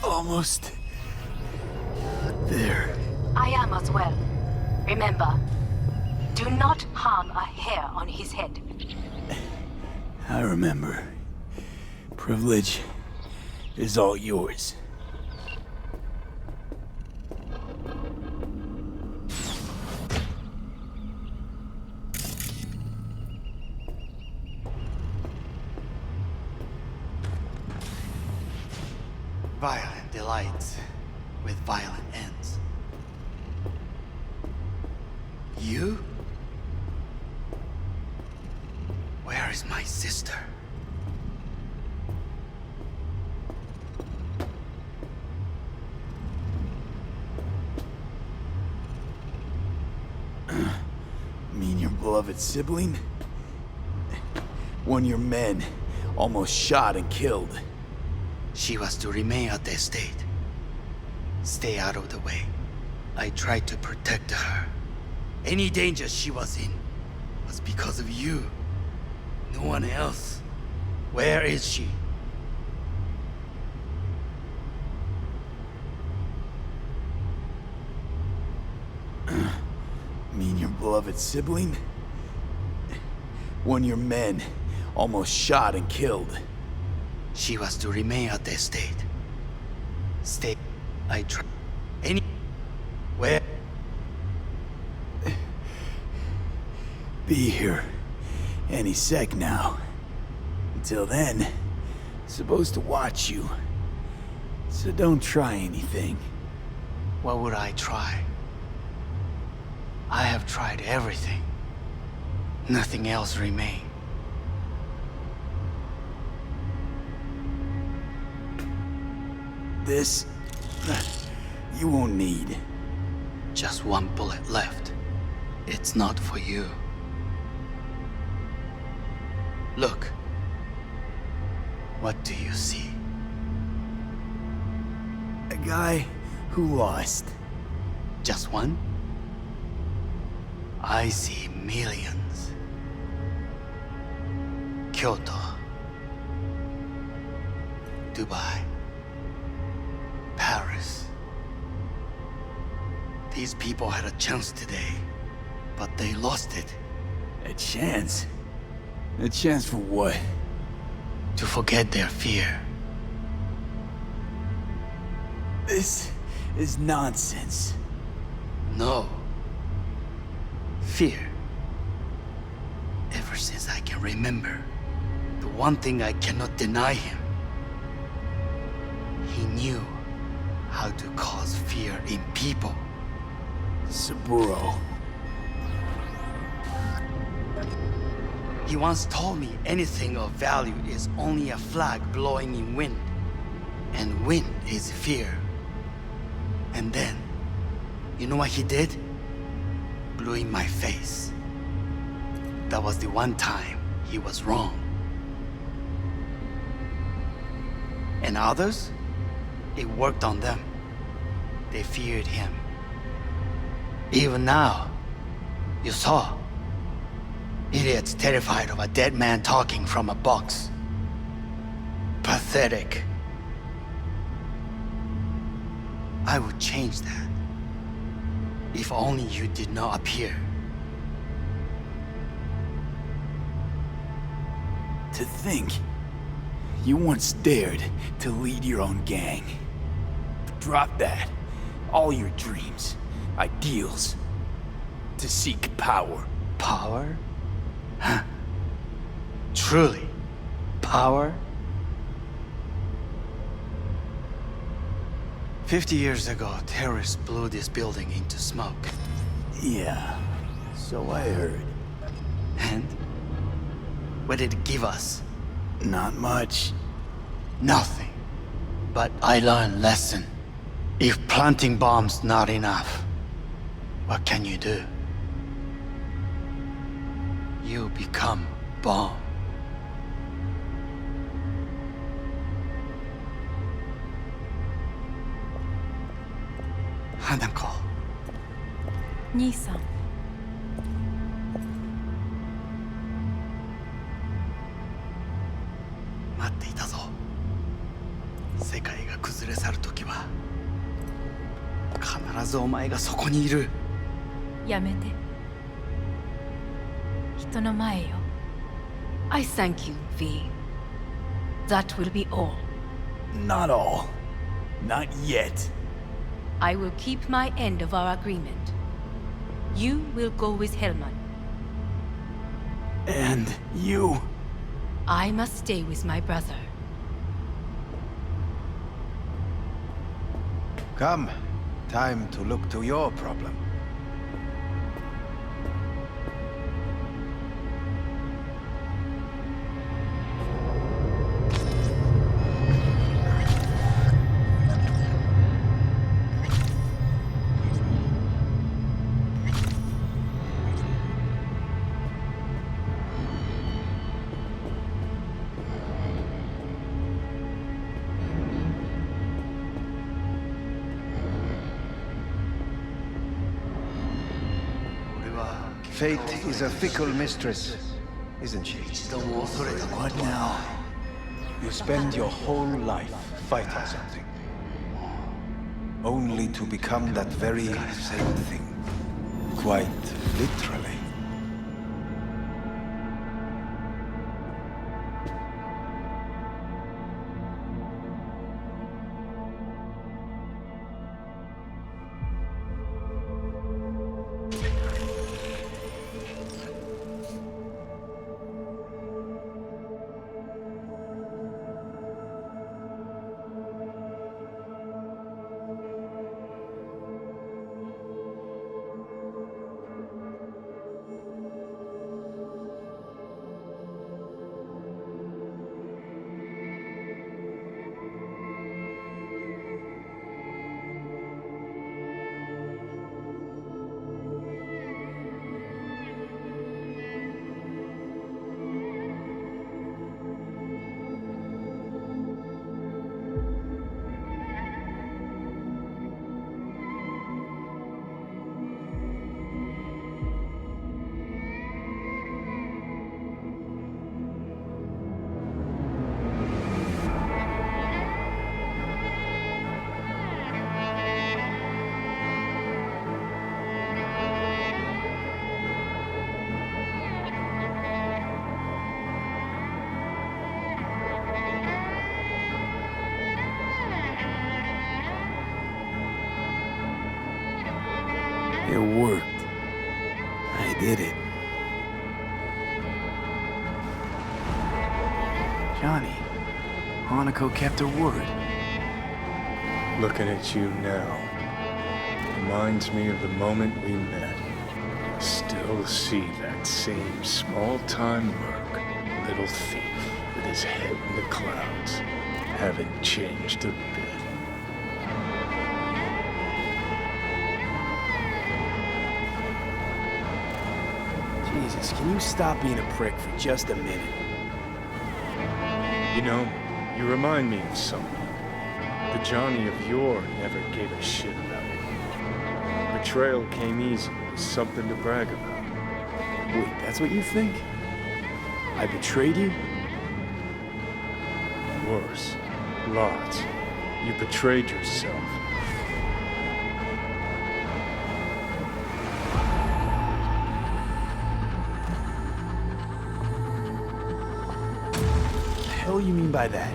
Almost there. I am as well. Remember, do not harm a hair on his head. I remember. Privilege is all yours. Violent delights with violent ends. You? Where is my sister? Mean your beloved sibling? One of your men almost shot and killed. She was to remain at the estate. Stay out of the way. I tried to protect her. Any danger she was in was because of you. No one else. Where is she? Mean your beloved sibling? One of your men almost shot and killed. She was to remain at the estate. Stay. I tried. Any. Where? Be here any sec now. Until then, supposed to watch you. So don't try anything. What would I try? I have tried everything. Nothing else remains. This, you won't need. Just one bullet left. It's not for you. Look. What do you see? A guy who lost. Just one? I see millions. Kyoto. Dubai. Paris. These people had a chance today, but they lost it. A chance? A chance for what? To forget their fear. This is nonsense. No. Fear. Ever since I can remember, the one thing I cannot deny him. He knew how to cause fear in people. Saburo. He once told me anything of value is only a flag blowing in wind. And wind is fear. And then, you know what he did? Blew in my face. That was the one time he was wrong. And others? It worked on them. They feared him. Even now, you saw. Idiots terrified of a dead man talking from a box. Pathetic. I would change that. If only you did not appear. To think, you once dared to lead your own gang. Drop that. All your dreams, ideals. To seek power. Power? Huh. Truly, power? 50 years ago, terrorists blew this building into smoke. Yeah, so I heard. And? What did it give us? Not much. Nothing. But I learned a lesson. If planting bombs not enough, what can you do? You become bomb. Hanako. 兄さん。待っていたぞ。世界が崩れ去るときは必ずお前がそこにいる。やめて。人の前よ。I thank you, V. That will be all. Not all. Not yet. I will keep my end of our agreement. You will go with Hellman. And you? I must stay with my brother. Come. Time to look to your problem. Fate is a fickle mistress, isn't she? What now? You spend your whole life fighting something, only to become that very same thing. Quite literally. It worked. I did it. Johnny, Hanako kept her word. Looking at you now reminds me of the moment we met. Still see that same small-time merc, little thief with his head in the clouds. Haven't changed a bit. Jesus, can you stop being a prick for just a minute? You know, you remind me of someone. The Johnny of yore never gave a shit about it. Betrayal came easy, was something to brag about. Wait, that's what you think? I betrayed you? Worse. Lots. You betrayed yourself. What the hell you mean by that?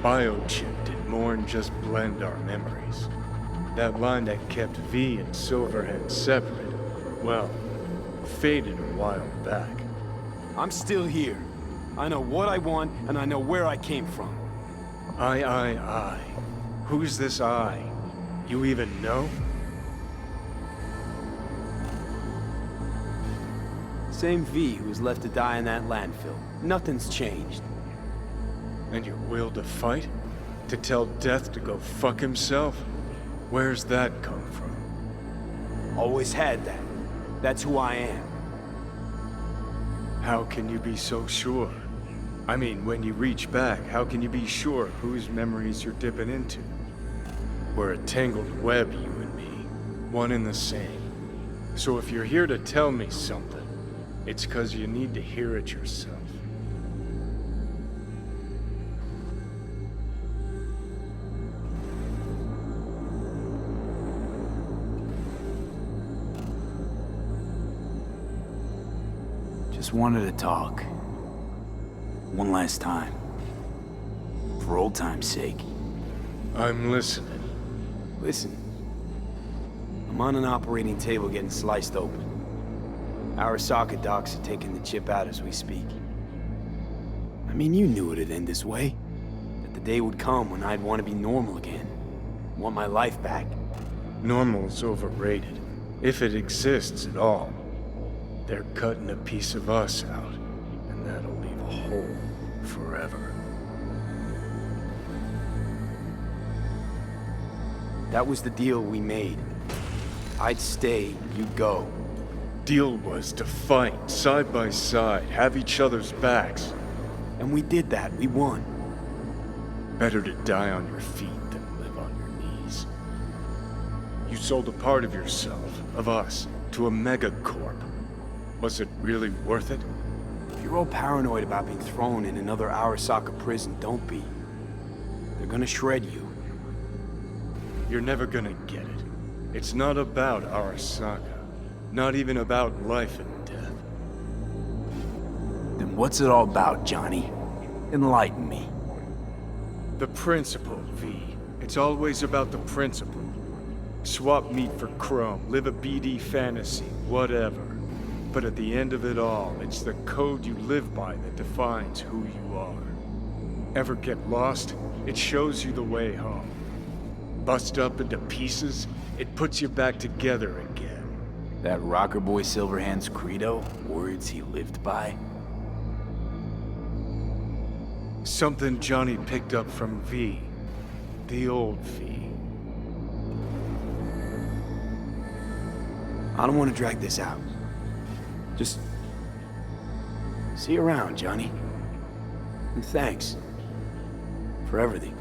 Biochip did more and just blend our memories. That line that kept V and Silverhand separate, well, faded a while back. I'm still here. I know what I want, and I know where I came from. I. Who's this I? You even know? Same V who was left to die in that landfill. Nothing's changed. And your will to fight? To tell Death to go fuck himself? Where's that come from? Always had that. That's who I am. How can you be so sure? I mean, when you reach back, how can you be sure whose memories you're dipping into? We're a tangled web, you and me. One and the same. So if you're here to tell me something, it's 'cause you need to hear it yourself. Just wanted to talk. One last time. For old time's sake. I'm listening. Listen. I'm on an operating table getting sliced open. Arasaka docs are taking the chip out as we speak. I mean, you knew it'd end this way. That the day would come when I'd want to be normal again. Want my life back. Normal's overrated. If it exists at all. They're cutting a piece of us out, and that'll leave a hole forever. That was the deal we made. I'd stay, you'd go. Deal was to fight, side by side, have each other's backs. And we did that, we won. Better to die on your feet than live on your knees. You sold a part of yourself, of us, to a megacorp. Was it really worth it? If you're all paranoid about being thrown in another Arasaka prison, don't be. They're gonna shred you. You're never gonna get it. It's not about Arasaka. Not even about life and death. Then what's it all about, Johnny? Enlighten me. The principle, V. It's always about the principle. Swap meat for chrome, live a BD fantasy, whatever. But at the end of it all, it's the code you live by that defines who you are. Ever get lost? It shows you the way home. Bust up into pieces, it puts you back together again. That rocker boy Silverhand's credo? Words he lived by? Something Johnny picked up from V. The old V. I don't want to drag this out. Just see you around, Johnny. And thanks for everything.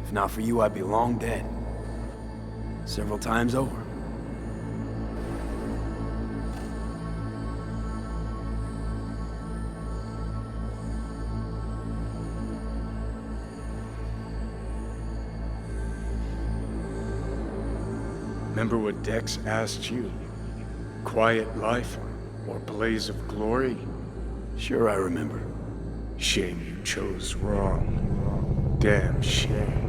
If not for you, I'd be long dead. Several times over. Remember what Dex asked you? Quiet life or blaze of glory? Sure I remember. Shame you chose wrong. Damn shame.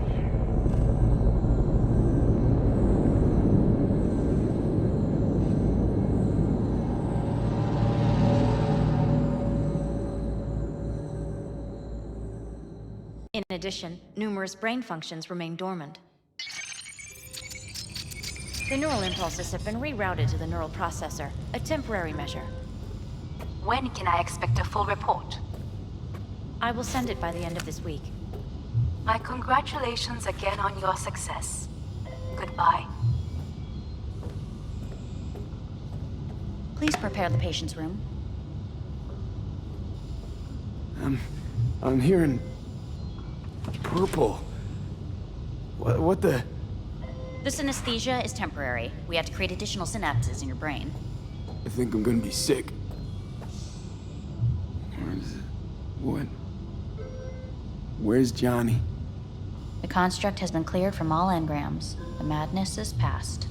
In addition, numerous brain functions remain dormant. The neural impulses have been rerouted to the neural processor, a temporary measure. When can I expect a full report? I will send it by the end of this week. My congratulations again on your success. Goodbye. Please prepare the patient's room. I'm hearing purple. What the? The synesthesia is temporary. We have to create additional synapses in your brain. I think I'm gonna be sick. Where's Johnny? The construct has been cleared from all engrams. The madness is past.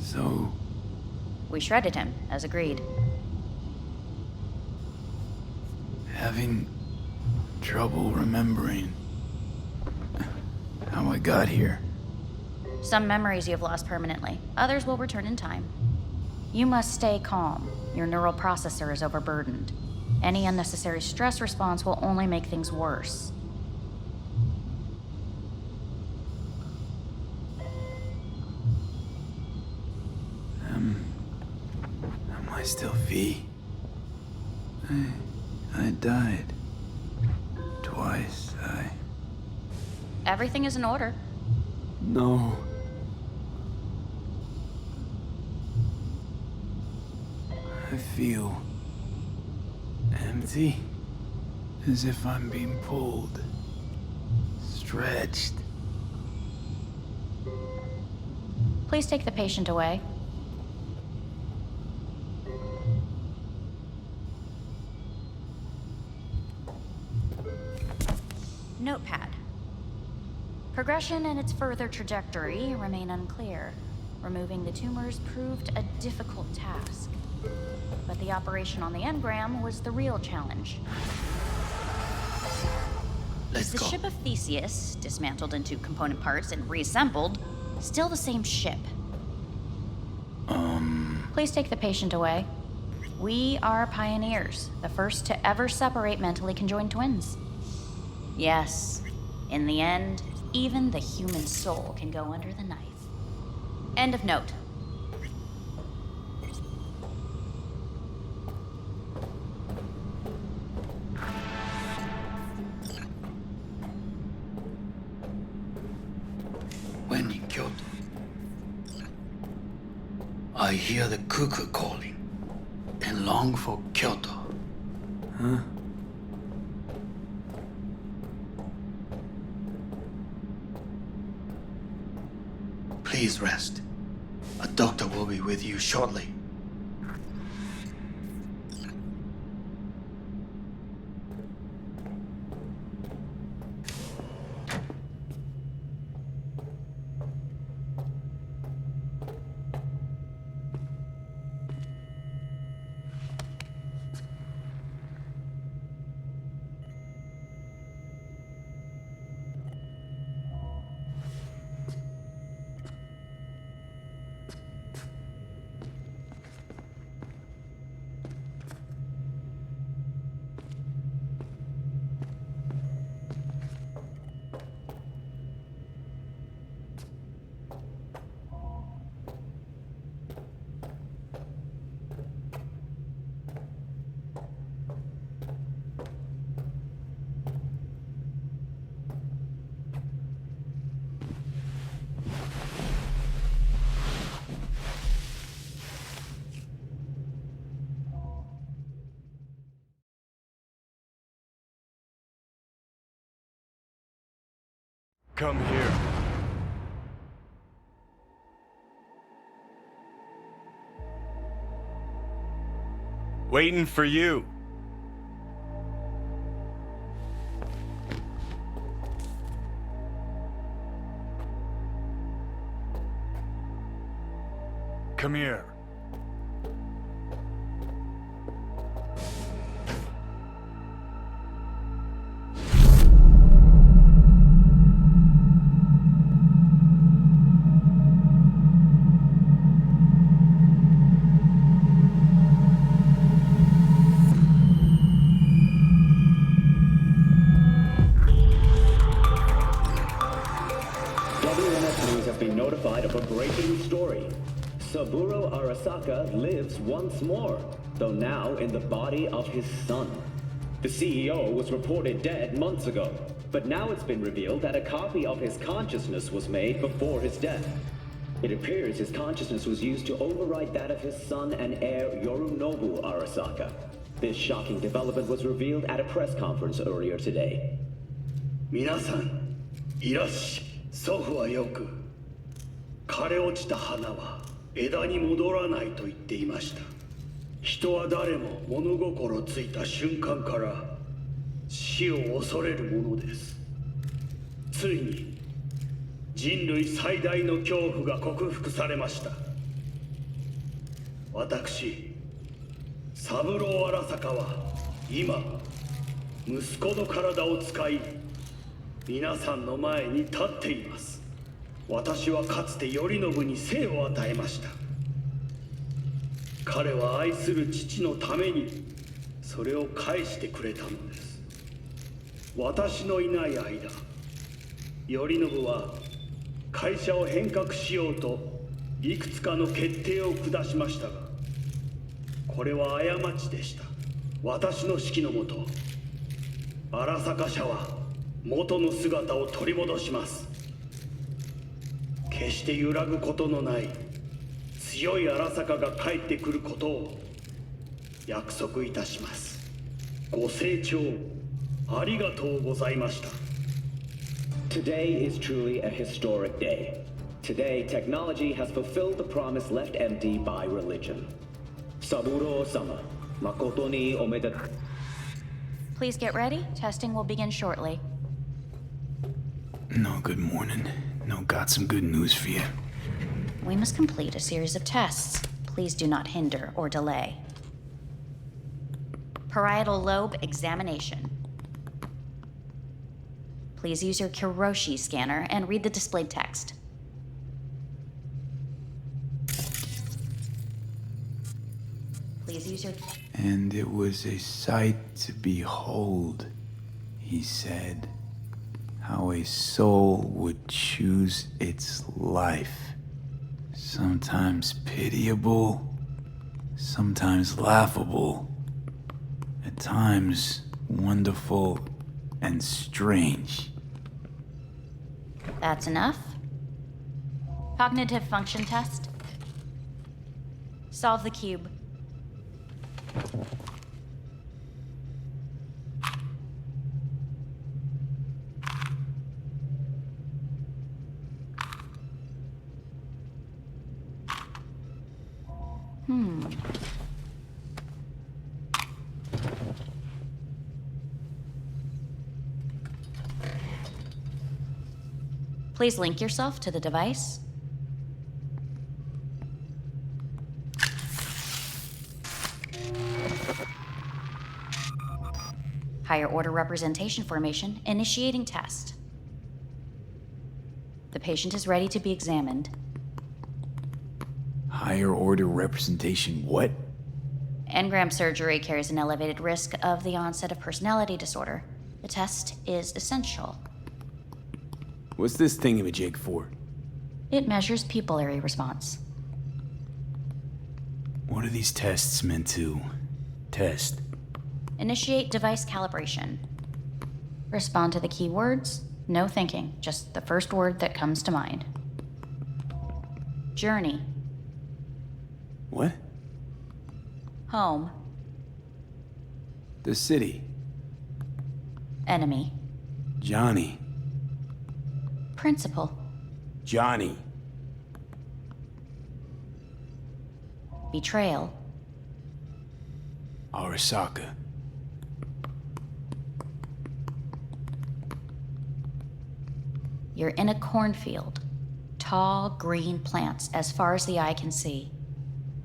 So? We shredded him, as agreed. Having trouble remembering how got here? Some memories you have lost permanently. Others will return in time. You must stay calm. Your neural processor is overburdened. Any unnecessary stress response will only make things worse. Am I still V? I died. Twice, Everything is in order. No. I feel empty. As if I'm being pulled. Stretched. Please take the patient away. Notepad. Progression and its further trajectory remain unclear. Removing the tumors proved a difficult task. But the operation on the engram was the real challenge. Let's The go. ship of Theseus, dismantled into component parts and reassembled, still the same ship. Please take the patient away. We are pioneers, the first to ever separate mentally conjoined twins. Yes, in the end, even the human soul can go under the knife. End of note. When in Kyoto, I hear the cuckoo calling and long for Kyoto. Huh? Please rest. A doctor will be with you shortly. Come here. Waiting for you. Come here. Of a breaking story. Saburo Arasaka lives once more, though now in the body of his son. The CEO was reported dead months ago, but now it's been revealed that a copy of his consciousness was made before his death. It appears his consciousness was used to override that of his son and heir Yorinobu Arasaka. This shocking development was revealed at a press conference earlier today. 皆さん、いらっしゃい。祖父はよく枯れ落ちた花は枝に戻らないと言っていました。人は誰も物心ついた瞬間から死を恐れるものです。ついに人類最大の恐怖が克服されました。私、三郎荒坂は今息子の体を使い皆さんの前に立っています。私はかつて頼信に生を与えました。彼は愛する父のためにそれを返してくれたのです。私のいない間、頼信は会社を変革しようといくつかの決定を下しましたが、これは過ちでした。私の指揮のもと、荒坂社は元の姿を取り戻します。決して揺らぐことのない強い荒坂が帰ってくることを約束いたします。ご清聴ありがとうございました。 Today is truly a historic day. Today, technology has fulfilled the promise left empty by religion. Saburo-sama, makoto ni omedetou. Please get ready. Testing will begin shortly. No, good morning. No, got some good news for you. We must complete a series of tests. Please do not hinder or delay. Parietal lobe examination. Please use your Kiroshi scanner and read the displayed text. Please use your... And it was a sight to behold, he said, how a soul would choose its life. Sometimes pitiable, sometimes laughable, at times wonderful and strange. That's enough. Cognitive function test. Solve the cube. Please link yourself to the device. Higher order representation formation, initiating test. The patient is ready to be examined. Higher order representation what? Engram surgery carries an elevated risk of the onset of personality disorder. The test is essential. What's this thingamajig for? It measures pupillary response. What are these tests meant to test? Initiate device calibration. Respond to the keywords. No thinking, just the first word that comes to mind. Journey. What? Home. The city. Enemy. Johnny. Principal. Johnny. Betrayal. Arasaka. You're in a cornfield. Tall, green plants as far as the eye can see.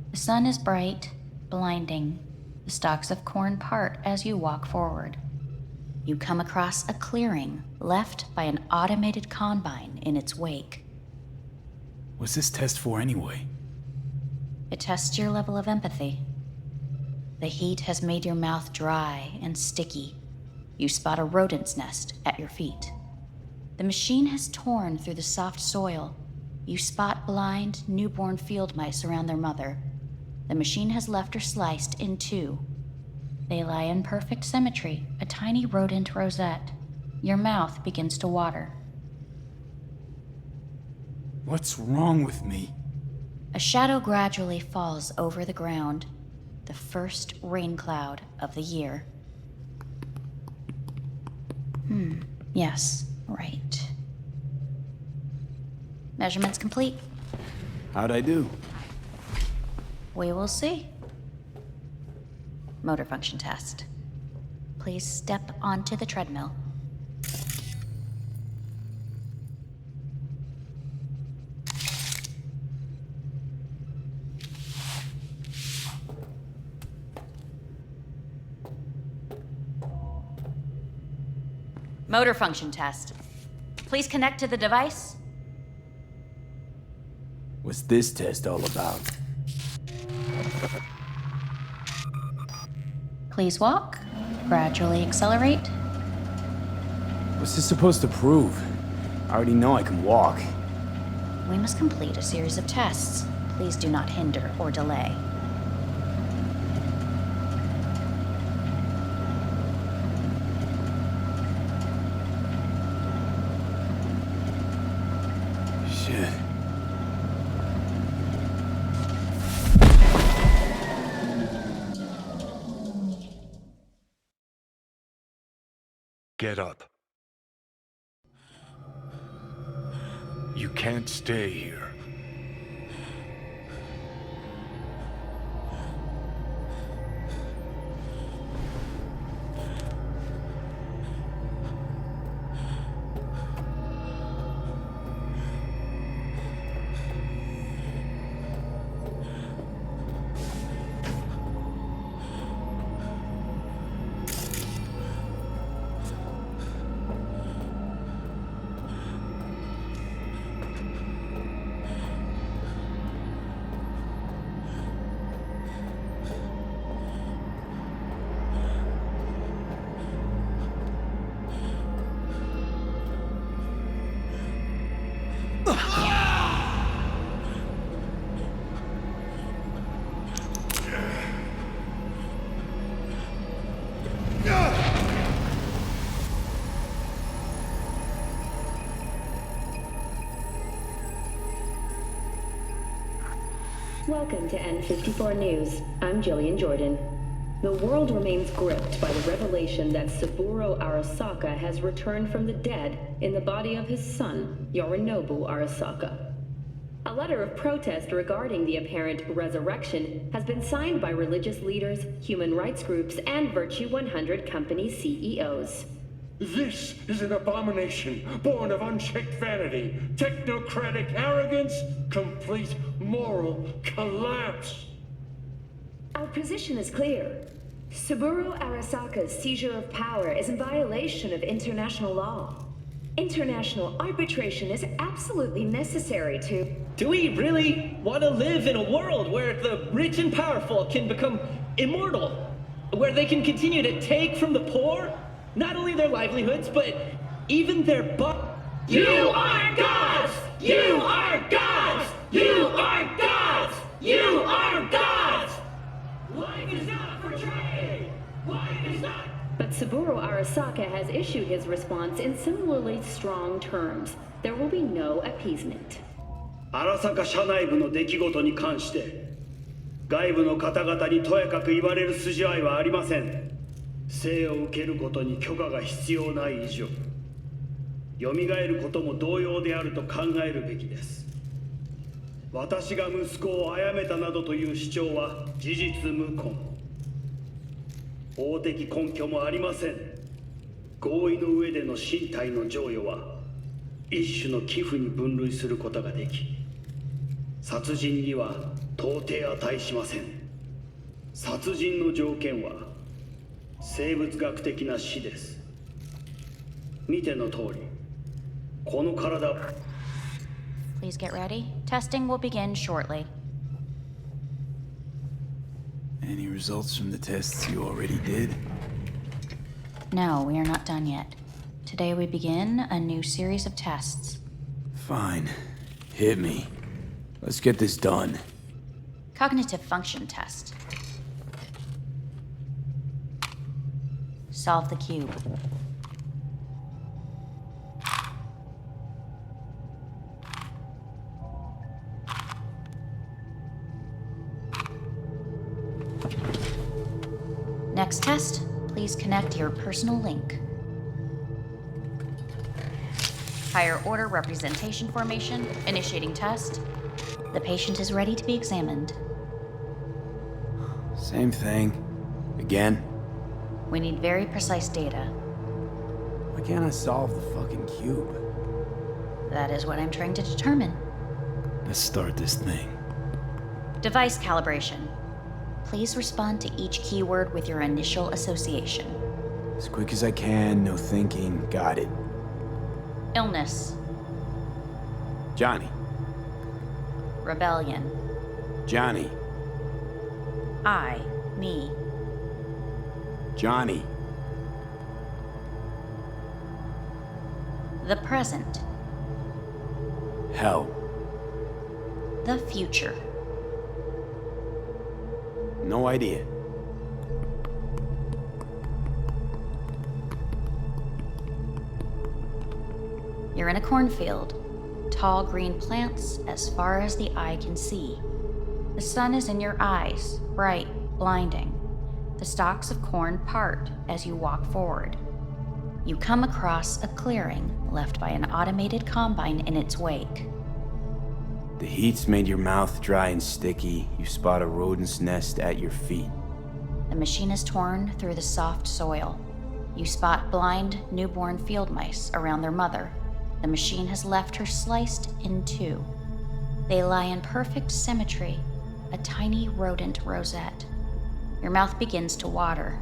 The sun is bright, blinding. The stalks of corn part as you walk forward. You come across a clearing left by an automated combine in its wake. What's this test for anyway? It tests your level of empathy. The heat has made your mouth dry and sticky. You spot a rodent's nest at your feet. The machine has torn through the soft soil. You spot blind, newborn field mice around their mother. The machine has left her sliced in two. They lie in perfect symmetry, a tiny rodent rosette. Your mouth begins to water. What's wrong with me? A shadow gradually falls over the ground. The first rain cloud of the year. Yes, right. Measurements complete. How'd I do? We will see. Motor function test. Please step onto the treadmill. Motor function test. Please connect to the device. What's this test all about? Please walk. Gradually accelerate. What's this supposed to prove? I already know I can walk. We must complete a series of tests. Please do not hinder or delay. Shit. Get up. You can't stay here. Welcome to N54 News. I'm Jillian Jordan. The world remains gripped by the revelation that Saburo Arasaka has returned from the dead in the body of his son, Yorinobu Arasaka. A letter of protest regarding the apparent resurrection has been signed by religious leaders, human rights groups, and Virtue 100 company CEOs. This is an abomination born of unchecked vanity, technocratic arrogance, complete moral collapse. Our position is clear. Saburo Arasaka's seizure of power is in violation of international law. International arbitration is absolutely necessary to... Do we really want to live in a world where the rich and powerful can become immortal? Where they can continue to take from the poor? Not only their livelihoods, but even their You are gods! You are gods! You are gods! You are gods! Life is not for trade! Life is not... But Saburo Arasaka has issued his response in similarly strong terms. There will be no appeasement. 荒坂社内部の出来事に関して外部の方々にとやかく言われる筋合いはありません。生を受けることに許可が必要ない以上、蘇ることも同様であると考えるべきです。私が息子を殺めたなどという主張は事実無根。法的根拠もありません。合意の上での身体の贈与は一種の寄付に分類することができ、殺人には到底値しません。殺人の条件は生物学的な死です。見ての通り、この体。Please get ready. Testing will begin shortly. Any results from the tests you already did? No, we are not done yet. Today we begin a new series of tests. Fine. Hit me. Let's get this done. Cognitive function test. Solve the cube. Next test, please connect your personal link. Higher order representation formation, initiating test. The patient is ready to be examined. Same thing. Again? We need very precise data. Why can't I solve the fucking cube? That is what I'm trying to determine. Let's start this thing. Device calibration. Please respond to each keyword with your initial association. As quick as I can, no thinking. Got it. Illness. Johnny. Rebellion. Johnny. I, me. Johnny. The present. Hell. The future. No idea. You're in a cornfield. Tall green plants as far as the eye can see. The sun is in your eyes, bright, blinding. The stalks of corn part as you walk forward. You come across a clearing left by an automated combine in its wake. The heat's made your mouth dry and sticky. You spot a rodent's nest at your feet. The machine is torn through the soft soil. You spot blind, newborn field mice around their mother. The machine has left her sliced in two. They lie in perfect symmetry, a tiny rodent rosette. Your mouth begins to water.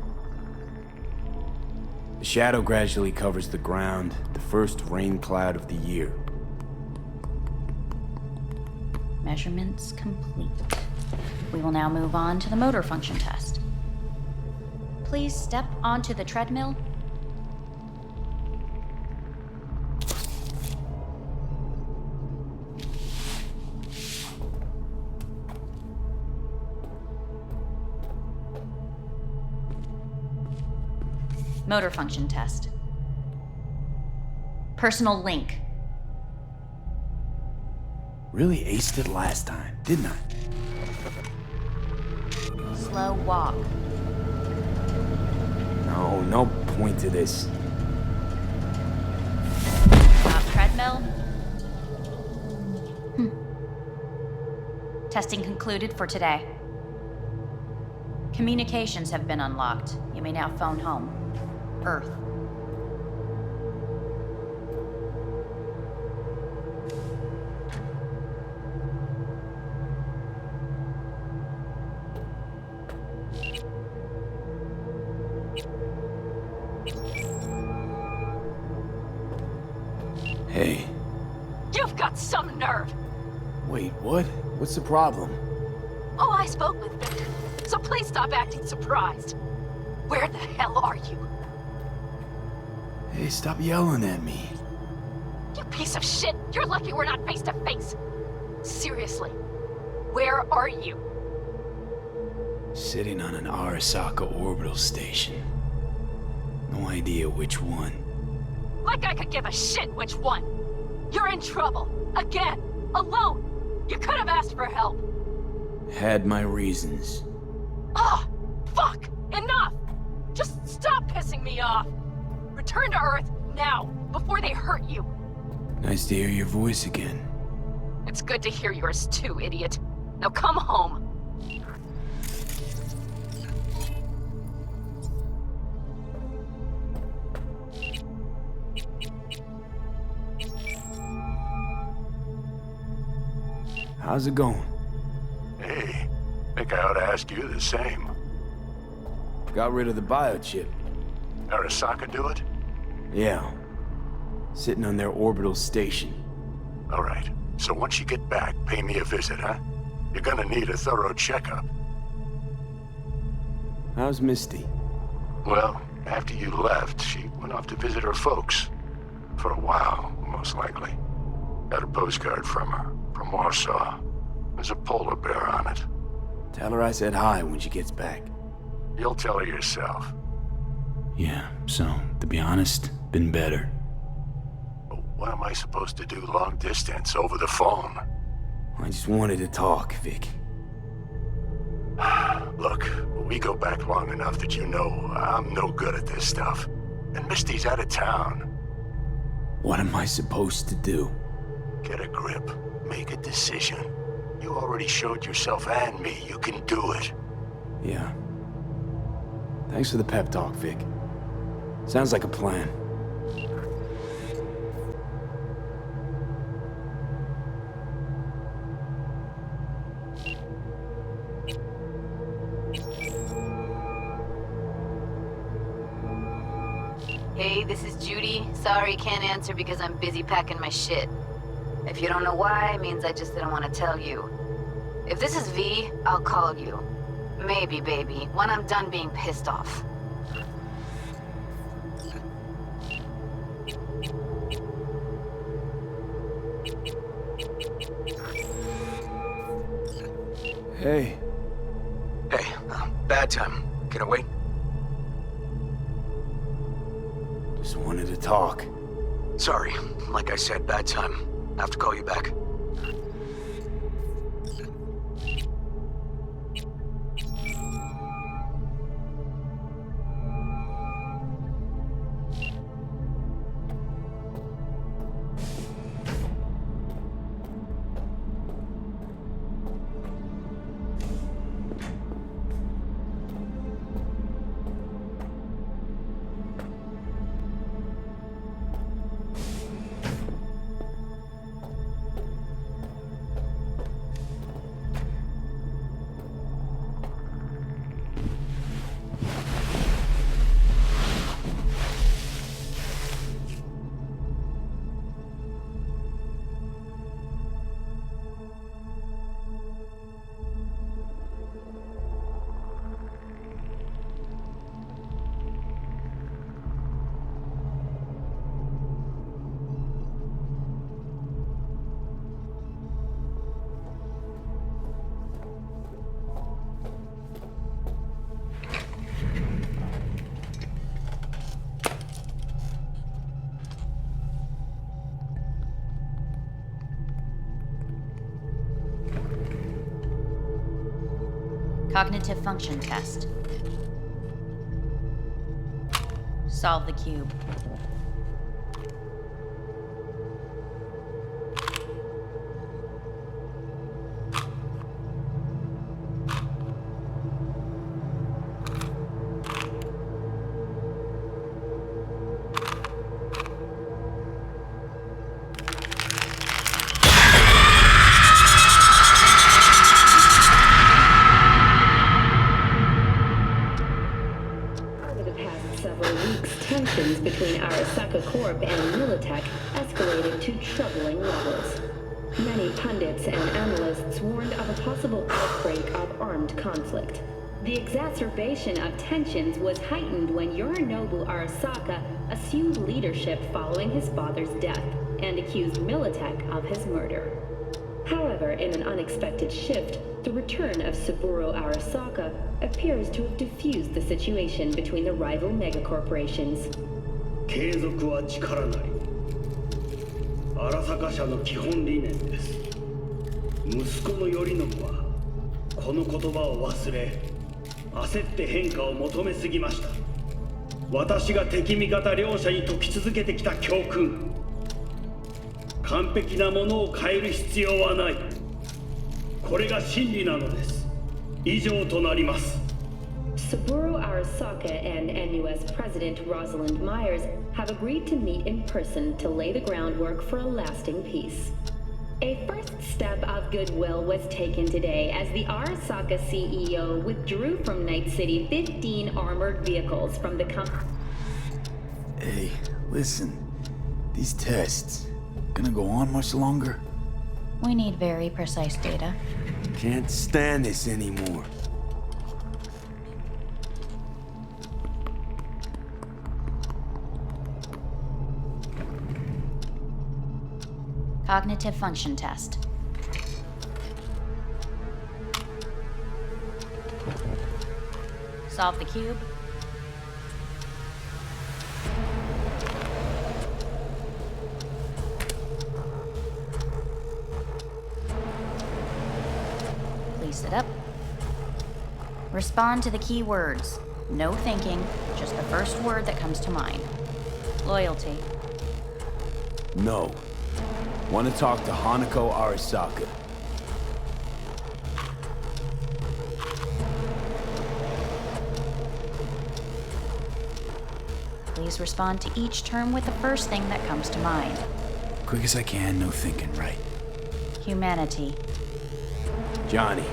The shadow gradually covers the ground, the first rain cloud of the year. Measurements complete. We will now move on to the motor function test. Please step onto the treadmill. Motor function test. Personal link. Really aced it last time, didn't I? Slow walk. No point to this. Stop treadmill. Testing concluded for today. Communications have been unlocked. You may now phone home. Earth. Hey. You've got some nerve! Wait, what? What's the problem? Oh, I spoke with Victor, so please stop acting surprised. Where the hell are you? Hey, stop yelling at me. You piece of shit! You're lucky we're not face to face! Seriously, where are you? Sitting on an Arasaka orbital station. No idea which one. Like I could give a shit which one! You're in trouble! Again! Alone! You could have asked for help! Had my reasons. Ah! Fuck! Enough! Just stop pissing me off! Return to Earth, now, before they hurt you! Nice to hear your voice again. It's good to hear yours too, idiot. Now come home. How's it going? Hey, think I ought to ask you the same. Got rid of the biochip. Arasaka do it? Yeah. Sitting on their orbital station. All right. So once you get back, pay me a visit, huh? You're gonna need a thorough checkup. How's Misty? Well, after you left, she went off to visit her folks. For a while, most likely. Got a postcard from her, from Warsaw. There's a polar bear on it. Tell her I said hi when she gets back. You'll tell her yourself. Yeah, so, to be honest, been better. But what am I supposed to do long distance over the phone? I just wanted to talk, Vic. Look, we go back long enough that you know I'm no good at this stuff. And Misty's out of town. What am I supposed to do? Get a grip. Make a decision. You already showed yourself and me you can do it. Yeah. Thanks for the pep talk, Vic. Sounds like a plan. Hey this is Judy. Sorry, can't answer because I'm busy packing my shit. If you don't know why, it means I just didn't want to tell you. If this is V, I'll call you. Maybe, baby, when I'm done being pissed off. Hey. Hey, bad time. Can I wait? Just wanted to talk. Sorry, like I said, bad time. I have to call you back. Cognitive function test. Solve the cube. Between Arasaka Corp and Militech escalated to troubling levels. Many pundits and analysts warned of a possible outbreak of armed conflict. The exacerbation of tensions was heightened when Yorinobu Arasaka assumed leadership following his father's death and accused Militech of his murder. However, in an unexpected shift, the return of Saburo Arasaka appears to have diffused the situation between the rival megacorporations. 継続は力なり。荒坂社の基本理念です。息子の頼信はこの言葉を忘れ、焦って変化を求めすぎました。私が敵味方両者に説き続けてきた教訓。完璧なものを変える必要はない。これが真理なのです。以上となります。 Saburo Arasaka and NUS President Rosalind Myers have agreed to meet in person to lay the groundwork for a lasting peace. A first step of goodwill was taken today as the Arasaka CEO withdrew from Night City 15 armored vehicles from the company. Hey, listen. These tests, gonna go on much longer? We need very precise data. Can't stand this anymore. Cognitive function test. Solve the cube. Please sit up. Respond to the key words. No thinking, just the first word that comes to mind. Loyalty. No. Want to talk to Hanako Arasaka. Please respond to each term with the first thing that comes to mind. Quick as I can, no thinking, right? Humanity. Johnny.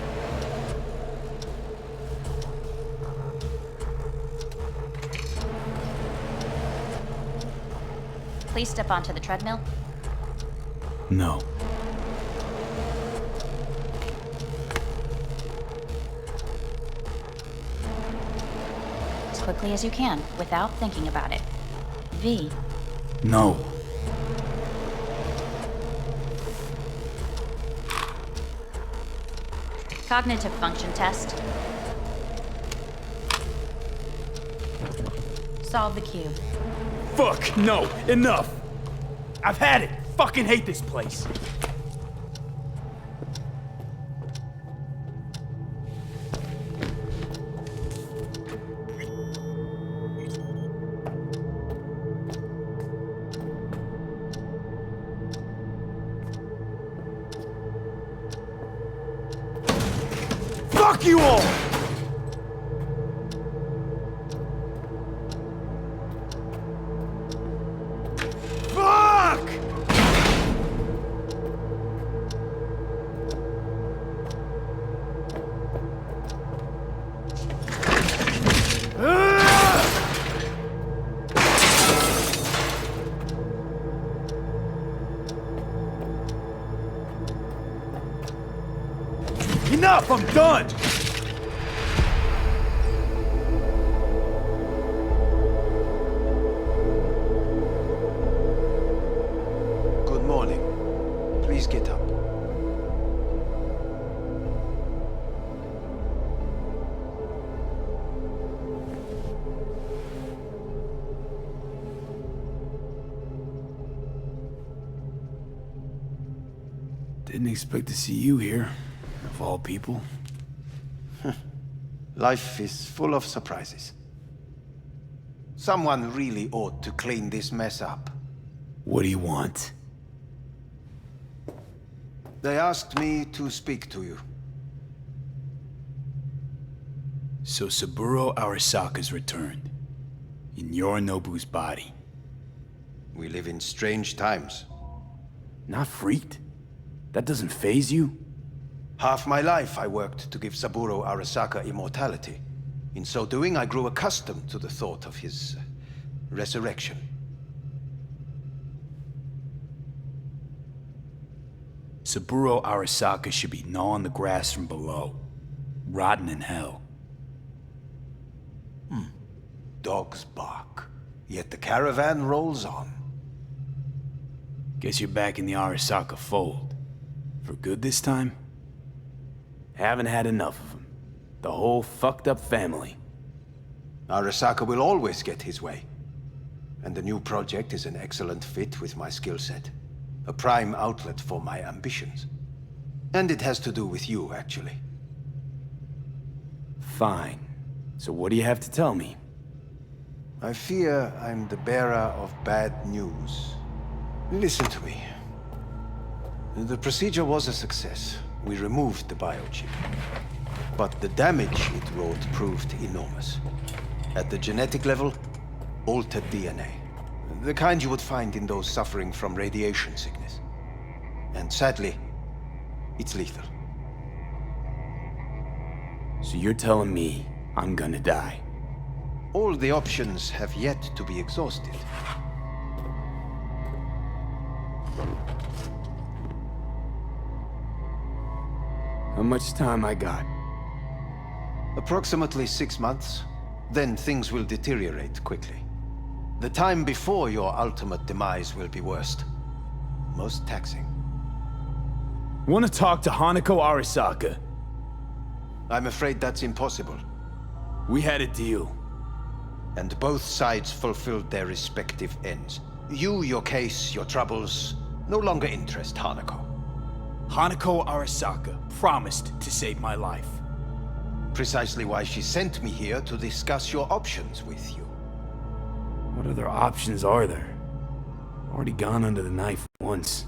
please step onto the treadmill? No. As quickly as you can, without thinking about it. V. No. Cognitive function test. Solve the cube. Fuck, no, enough! I've had it! Fucking hate this place! Fuck you all! Fuck! Enough! I'm done! Good morning. Please get up. Didn't expect to see you here, of all people. Life is full of surprises. Someone really ought to clean this mess up. What do you want? They asked me to speak to you. So Saburo Arasaka's returned. In Yorinobu's body. We live in strange times. Not freaked? That doesn't faze you? Half my life I worked to give Saburo Arasaka immortality. In so doing, I grew accustomed to the thought of his resurrection. Saburo Arasaka should be gnawing the grass from below. Rotting in hell. Dogs bark, yet the caravan rolls on. Guess you're back in the Arasaka fold. For good this time? Haven't had enough of them. The whole fucked up family. Arasaka will always get his way. And the new project is an excellent fit with my skill set. A prime outlet for my ambitions. And it has to do with you, actually. Fine. So what do you have to tell me? I fear I'm the bearer of bad news. Listen to me. The procedure was a success. We removed the biochip. But the damage it wrought proved enormous. At the genetic level, altered DNA. The kind you would find in those suffering from radiation sickness. And sadly, it's lethal. So you're telling me I'm gonna die? All the options have yet to be exhausted. How much time I got? Approximately 6 months. Then things will deteriorate quickly. The time before your ultimate demise will be worst. Most taxing. Want to talk to Hanako Arasaka? I'm afraid that's impossible. We had a deal. And both sides fulfilled their respective ends. You, your case, your troubles, no longer interest Hanako. Hanako Arasaka promised to save my life. Precisely why she sent me here to discuss your options with you. What other options are there? Already gone under the knife once.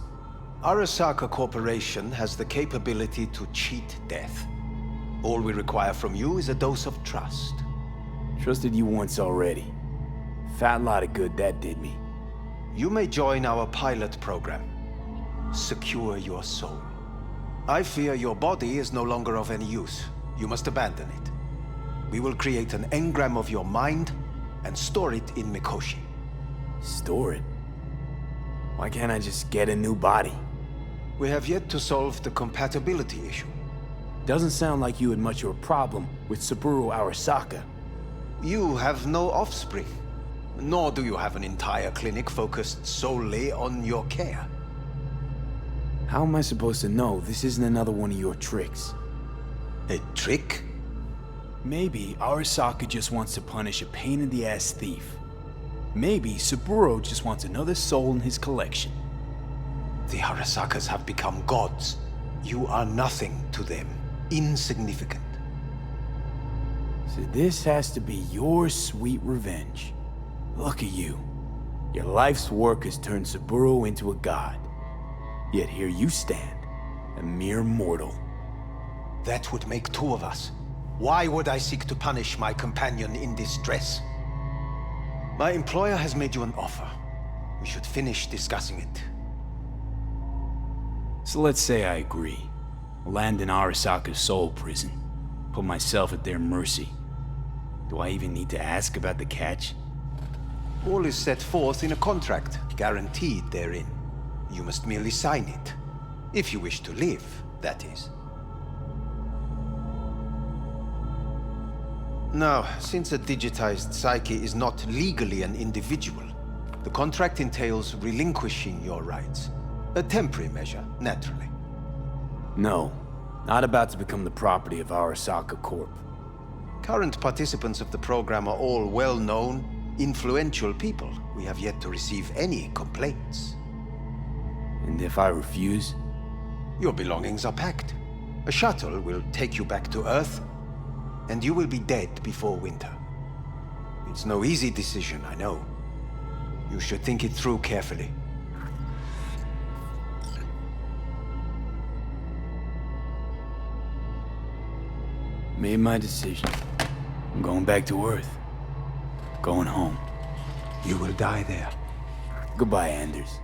Arasaka Corporation has the capability to cheat death. All we require from you is a dose of trust. Trusted you once already. Fat lot of good that did me. You may join our pilot program. Secure your soul. I fear your body is no longer of any use. You must abandon it. We will create an engram of your mind and store it in Mikoshi. Store it? Why can't I just get a new body? We have yet to solve the compatibility issue. Doesn't sound like you had much of a problem with Saburo Arasaka. You have no offspring, nor do you have an entire clinic focused solely on your care. How am I supposed to know this isn't another one of your tricks? A trick? Maybe Arasaka just wants to punish a pain-in-the-ass thief. Maybe Saburo just wants another soul in his collection. The Arasakas have become gods. You are nothing to them. Insignificant. So this has to be your sweet revenge. Look at you. Your life's work has turned Saburo into a god. Yet here you stand, a mere mortal. That would make two of us. Why would I seek to punish my companion in distress? My employer has made you an offer. We should finish discussing it. So let's say I agree. Land in Arasaka's soul prison. Put myself at their mercy. Do I even need to ask about the catch? All is set forth in a contract, guaranteed therein. You must merely sign it. If you wish to live, that is. Now, since a digitized psyche is not legally an individual, the contract entails relinquishing your rights. A temporary measure, naturally. No, not about to become the property of Arasaka Corp. Current participants of the program are all well-known, influential people. We have yet to receive any complaints. And if I refuse? Your belongings are packed. A shuttle will take you back to Earth, and you will be dead before winter. It's no easy decision, I know. You should think it through carefully. Made my decision. I'm going back to Earth. Going home. You will die there. Goodbye, Anders.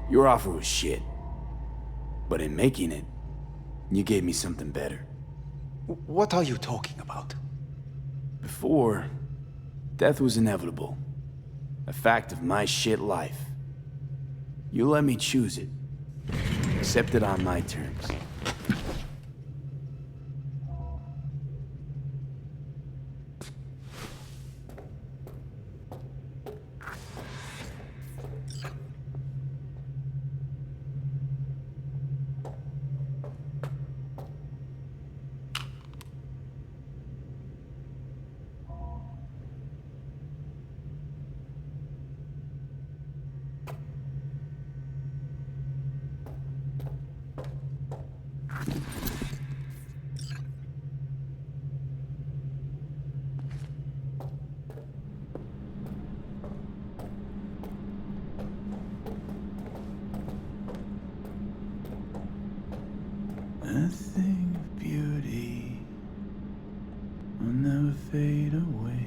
Your offer was shit. But in making it, you gave me something better. What are you talking about? Before, death was inevitable. A fact of my shit life. You let me choose it. Accept it on my terms. A thing of beauty will never fade away.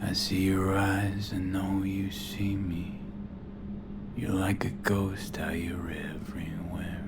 I see your eyes, I know you see me. You're like a ghost, how you're everywhere.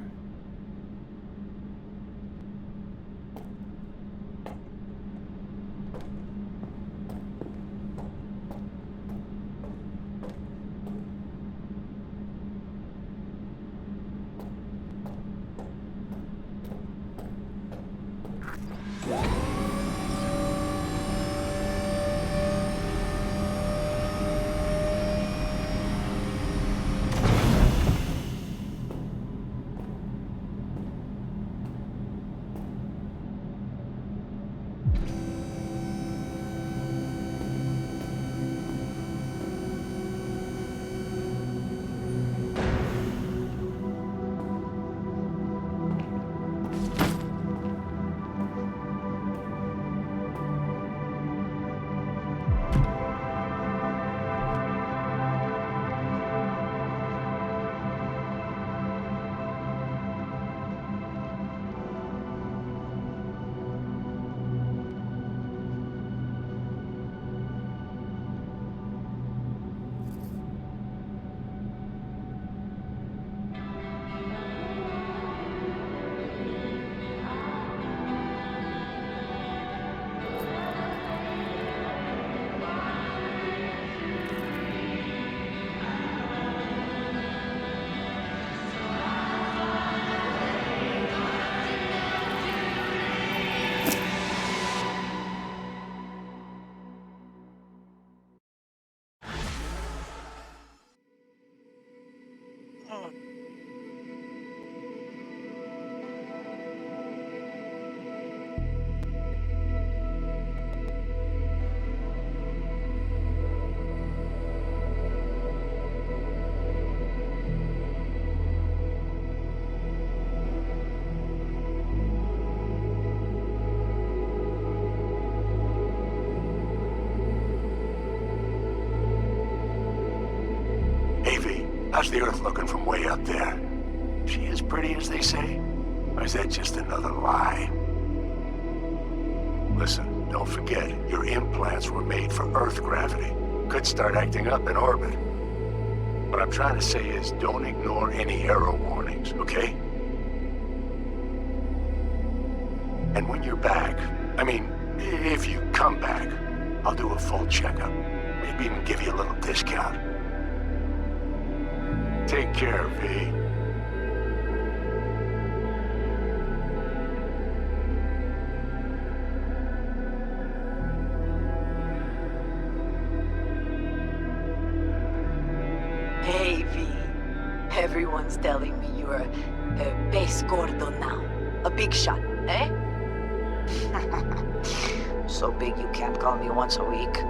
How's the Earth looking from way up there? She as pretty as they say? Or is that just another lie? Listen, don't forget, your implants were made for Earth gravity. Could start acting up in orbit. What I'm trying to say is, don't ignore any error warnings, okay? And when you're back, I mean, if you come back, I'll do a full checkup. Maybe even give you a little discount. Take care, V. Hey, V. Everyone's telling me you're a base gordo now. A big shot, eh? So big you can't call me once a week.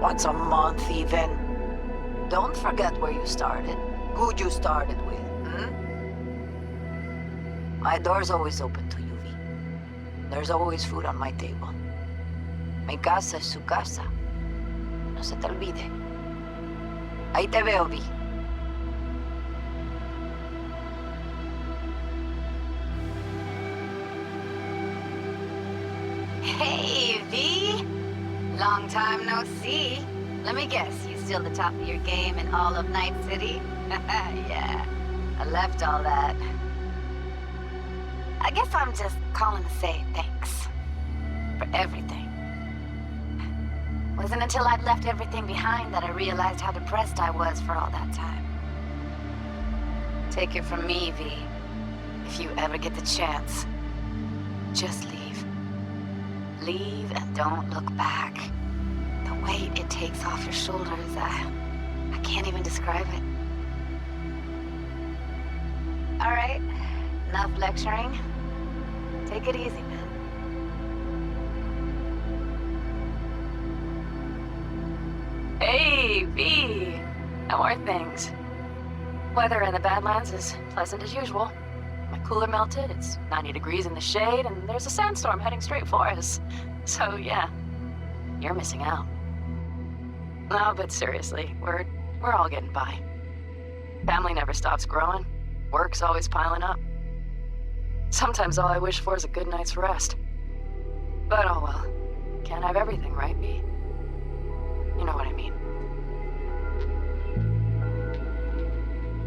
Once a month, even. Don't forget where you started. Who you started with, My door's always open to you, V. There's always food on my table. Mi casa es su casa. No se te olvide. Ahí te veo, V. Hey, V. Long time no see. Let me guess, you still the top of your game in all of Night City? Yeah, I left all that. I guess I'm just calling to say thanks. For everything. Wasn't until I'd left everything behind that I realized how depressed I was for all that time. Take it from me, V. If you ever get the chance, just leave. Leave and don't look back. The weight it takes off your shoulders, I can't even describe it. All right, enough lecturing. Take it easy, man. Hey, V. How are things? Weather in the Badlands is pleasant as usual. My cooler melted, it's 90 degrees in the shade, and there's a sandstorm heading straight for us. So, yeah, you're missing out. No, but seriously, we're all getting by. Family never stops growing. Work's always piling up. Sometimes all I wish for is a good night's rest. But oh well. Can't have everything, right, V? You know what I mean.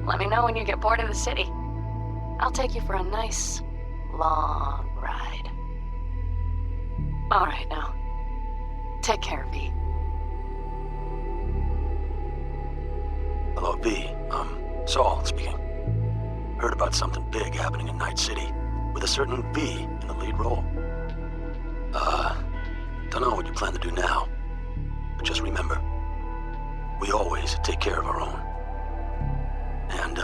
Let me know when you get bored of the city. I'll take you for a nice, long ride. All right, now. Take care, V. Hello, V. Saul speaking. Heard about something big happening in Night City, with a certain V in the lead role. Don't know what you plan to do now, but just remember, we always take care of our own. And,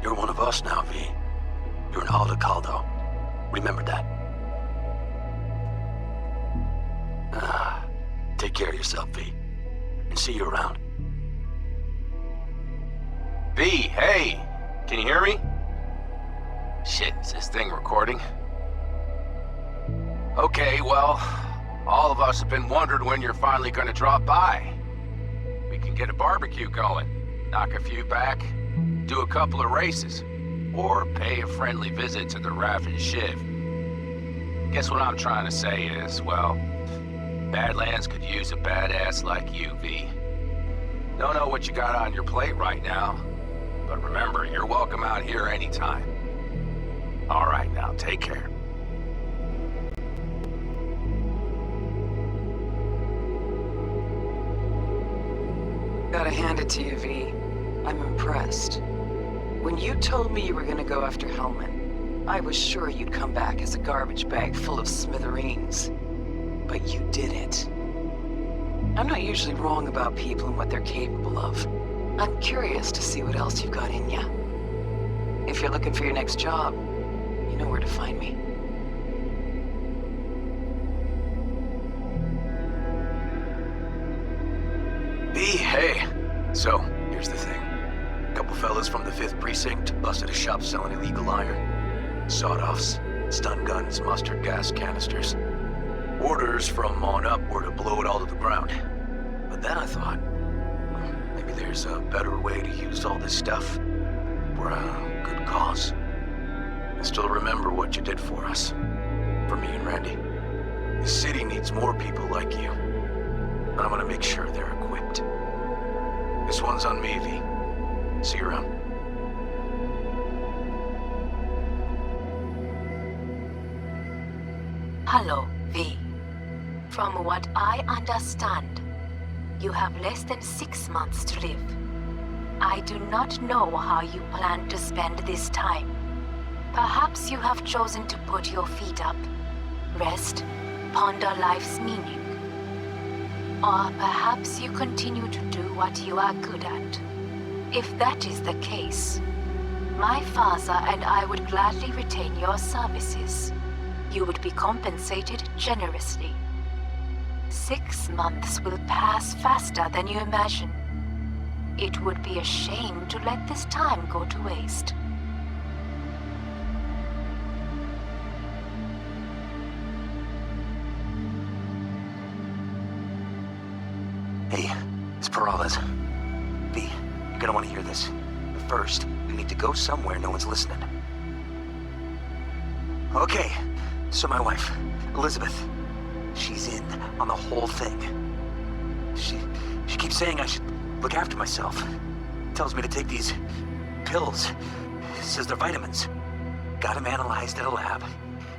you're one of us now, V. You're an Alda Caldo. Remember that. Take care of yourself, V. And see you around. V, hey! Can you hear me? Shit, is this thing recording? Okay, well, all of us have been wondering when you're finally gonna drop by. We can get a barbecue going, knock a few back, do a couple of races, or pay a friendly visit to the Raff and Shiv. Guess what I'm trying to say is, well, Badlands could use a badass like you, V. Don't know what you got on your plate right now, but remember, you're welcome out here anytime. All right, now, take care. Gotta hand it to you, V. I'm impressed. When you told me you were gonna go after Hellman, I was sure you'd come back as a garbage bag full of smithereens. But you did it. I'm not usually wrong about people and what they're capable of. I'm curious to see what else you've got in ya. If you're looking for your next job, you know where to find me. V, hey. So, here's the thing. A couple fellas from the 5th Precinct busted a shop selling illegal iron. Sawed-offs, stun guns, mustard gas canisters. Orders from on up were to blow it all to the ground. But then I thought, maybe there's a better way to use all this stuff for a good cause. I still remember what you did for us. For me and Randy. The city needs more people like you. And I'm gonna make sure they're equipped. This one's on me, V. See you around. Hello, V. From what I understand, you have less than 6 months to live. I do not know how you plan to spend this time. Perhaps you have chosen to put your feet up, rest, ponder life's meaning. Or perhaps you continue to do what you are good at. If that is the case, my father and I would gladly retain your services. You would be compensated generously. 6 months will pass faster than you imagine. It would be a shame to let this time go to waste. Hey, it's Peralez. V, you're gonna want to hear this. But first, we need to go somewhere no one's listening. Okay, so my wife, Elizabeth, she's in on the whole thing. She keeps saying I should look after myself. Tells me to take these pills. Says they're vitamins. Got them analyzed at a lab.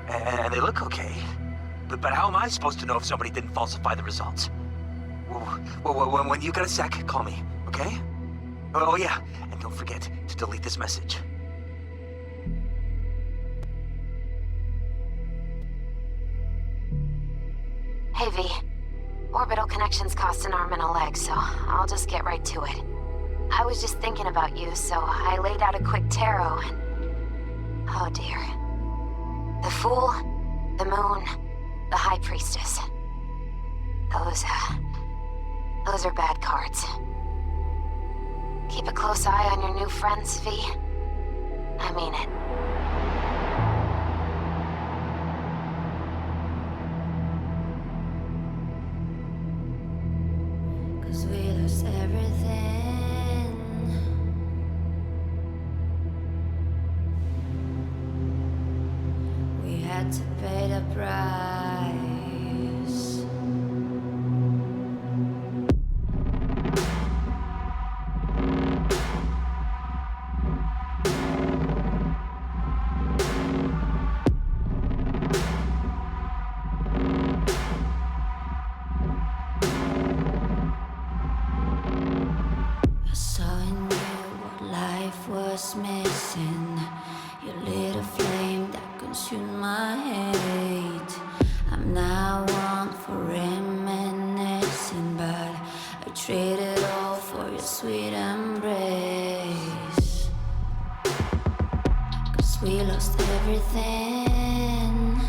And they look okay. But how am I supposed to know if somebody didn't falsify the results? When you got a sec, call me, okay? Oh yeah, and don't forget to delete this message. Hey, V. Orbital connections cost an arm and a leg, so I'll just get right to it. I was just thinking about you, so I laid out a quick tarot and... Oh dear. The Fool, the Moon, the High Priestess. Those are bad cards. Keep a close eye on your new friends, V. I mean it. We lost everything. We had to pay the price. Missing you lit a flame that consumed my hate. I'm now one for reminiscing, but I traded all for your sweet embrace. 'Cause we lost everything.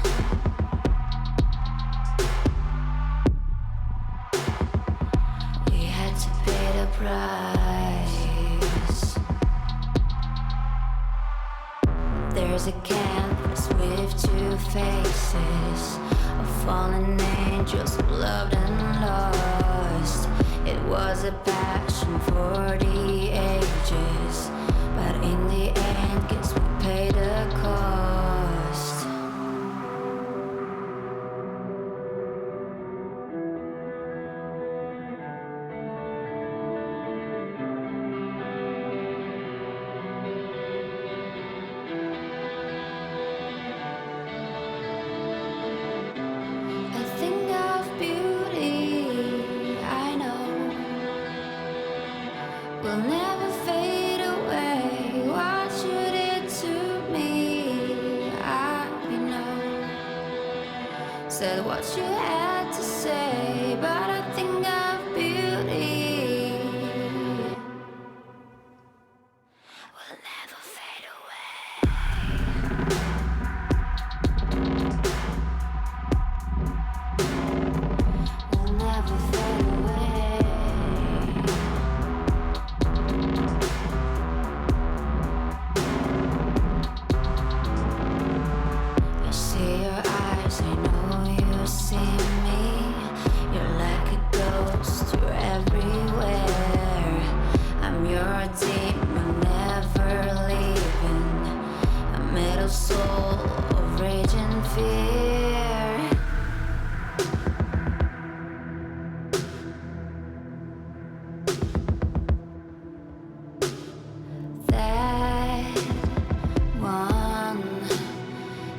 We had to pay the price. There's a canvas with 2 faces of fallen angels who loved and lost. It was a passion for the ages, but in the end, guess we paid the cost. Will never fade away. What you did to me, I know. Said what you had to say, but I think of beauty. Will never fade away. Will never fade away. I see your eyes, I know you see me. You're like fear. That one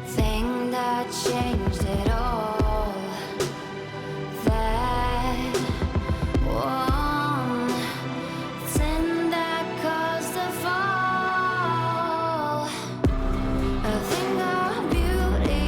thing that changed it all. That one sin that caused the fall. A thing of beauty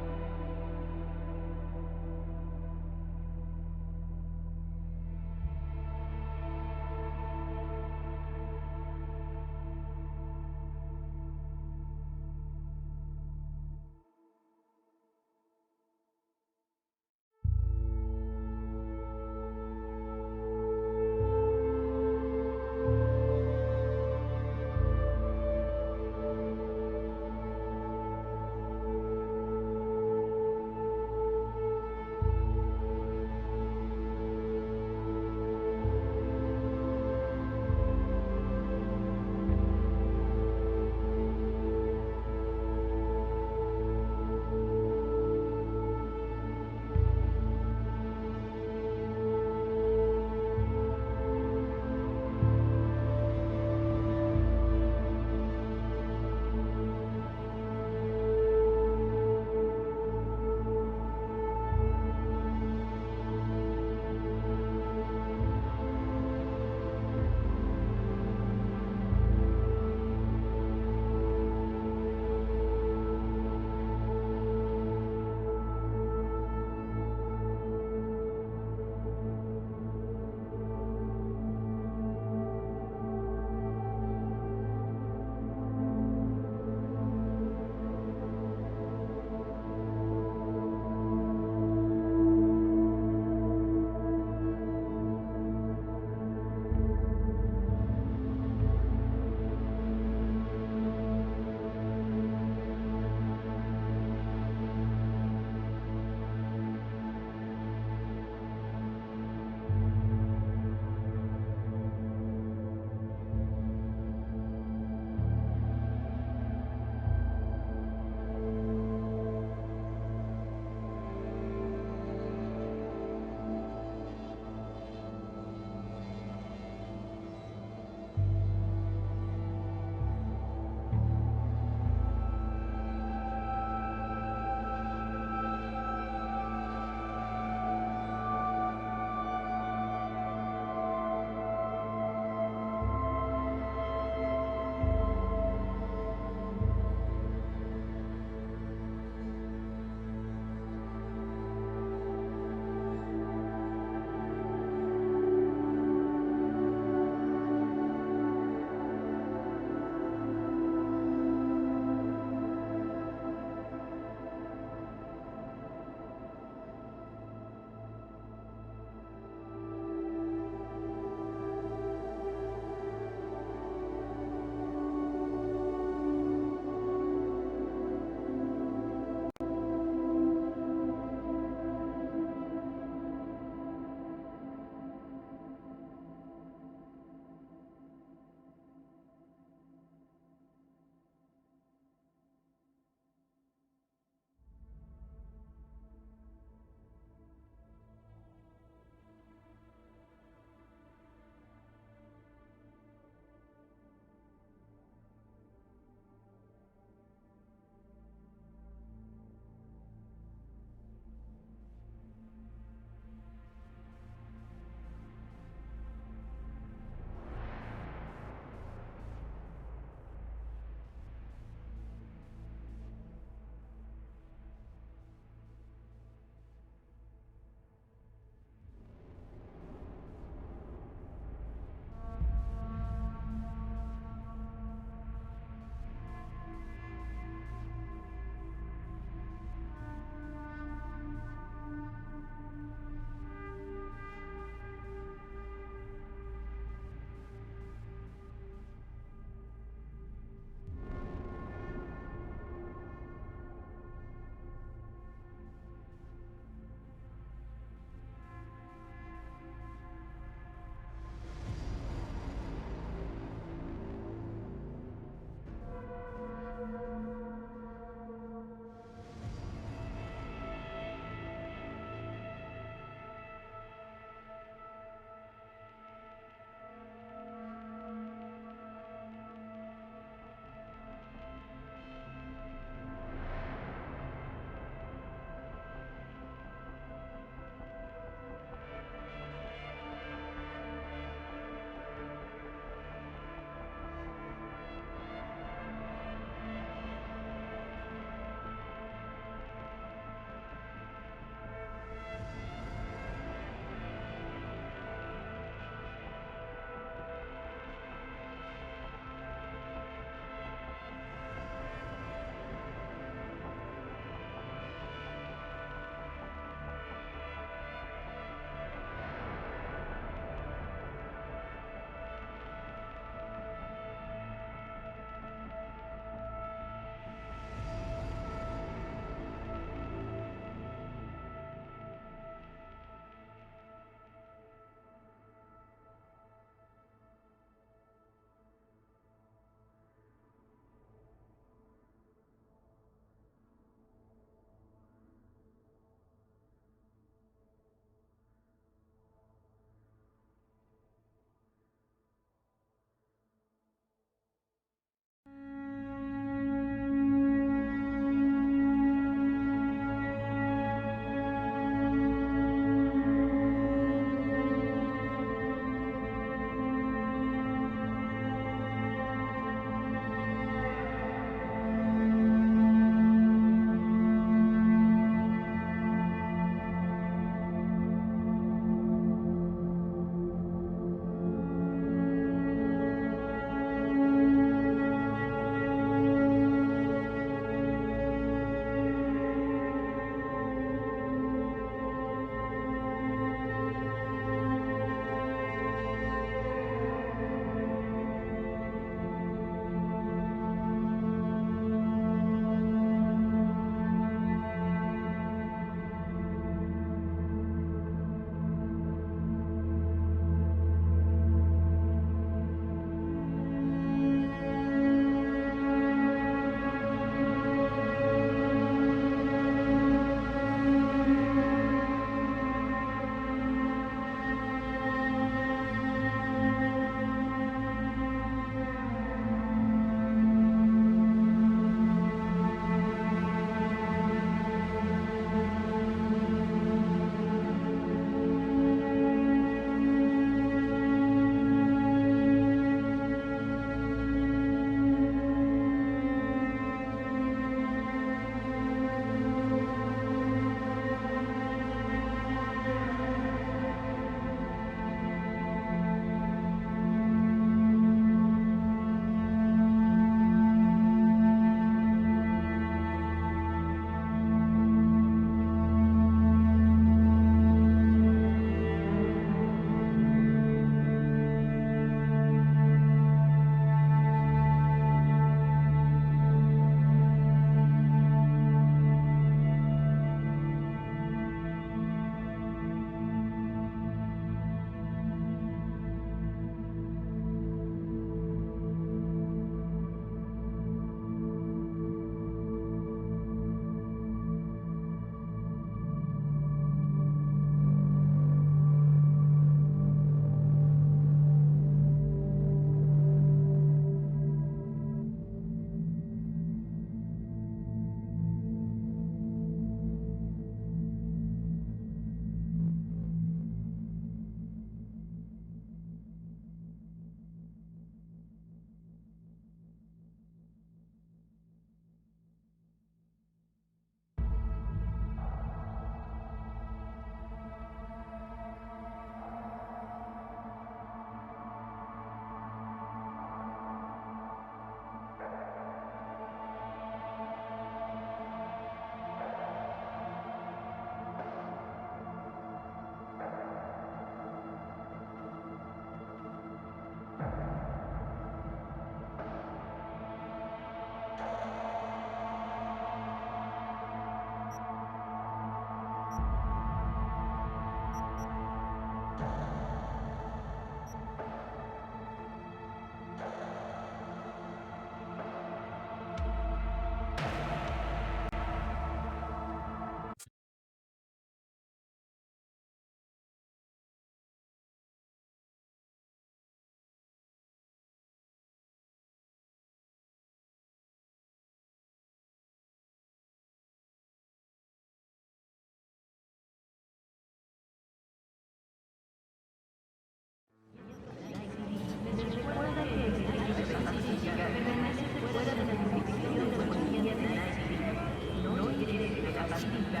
No,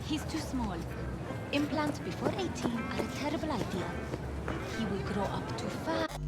he's too small. Implants before 18 are a terrible idea. He will grow up too fast.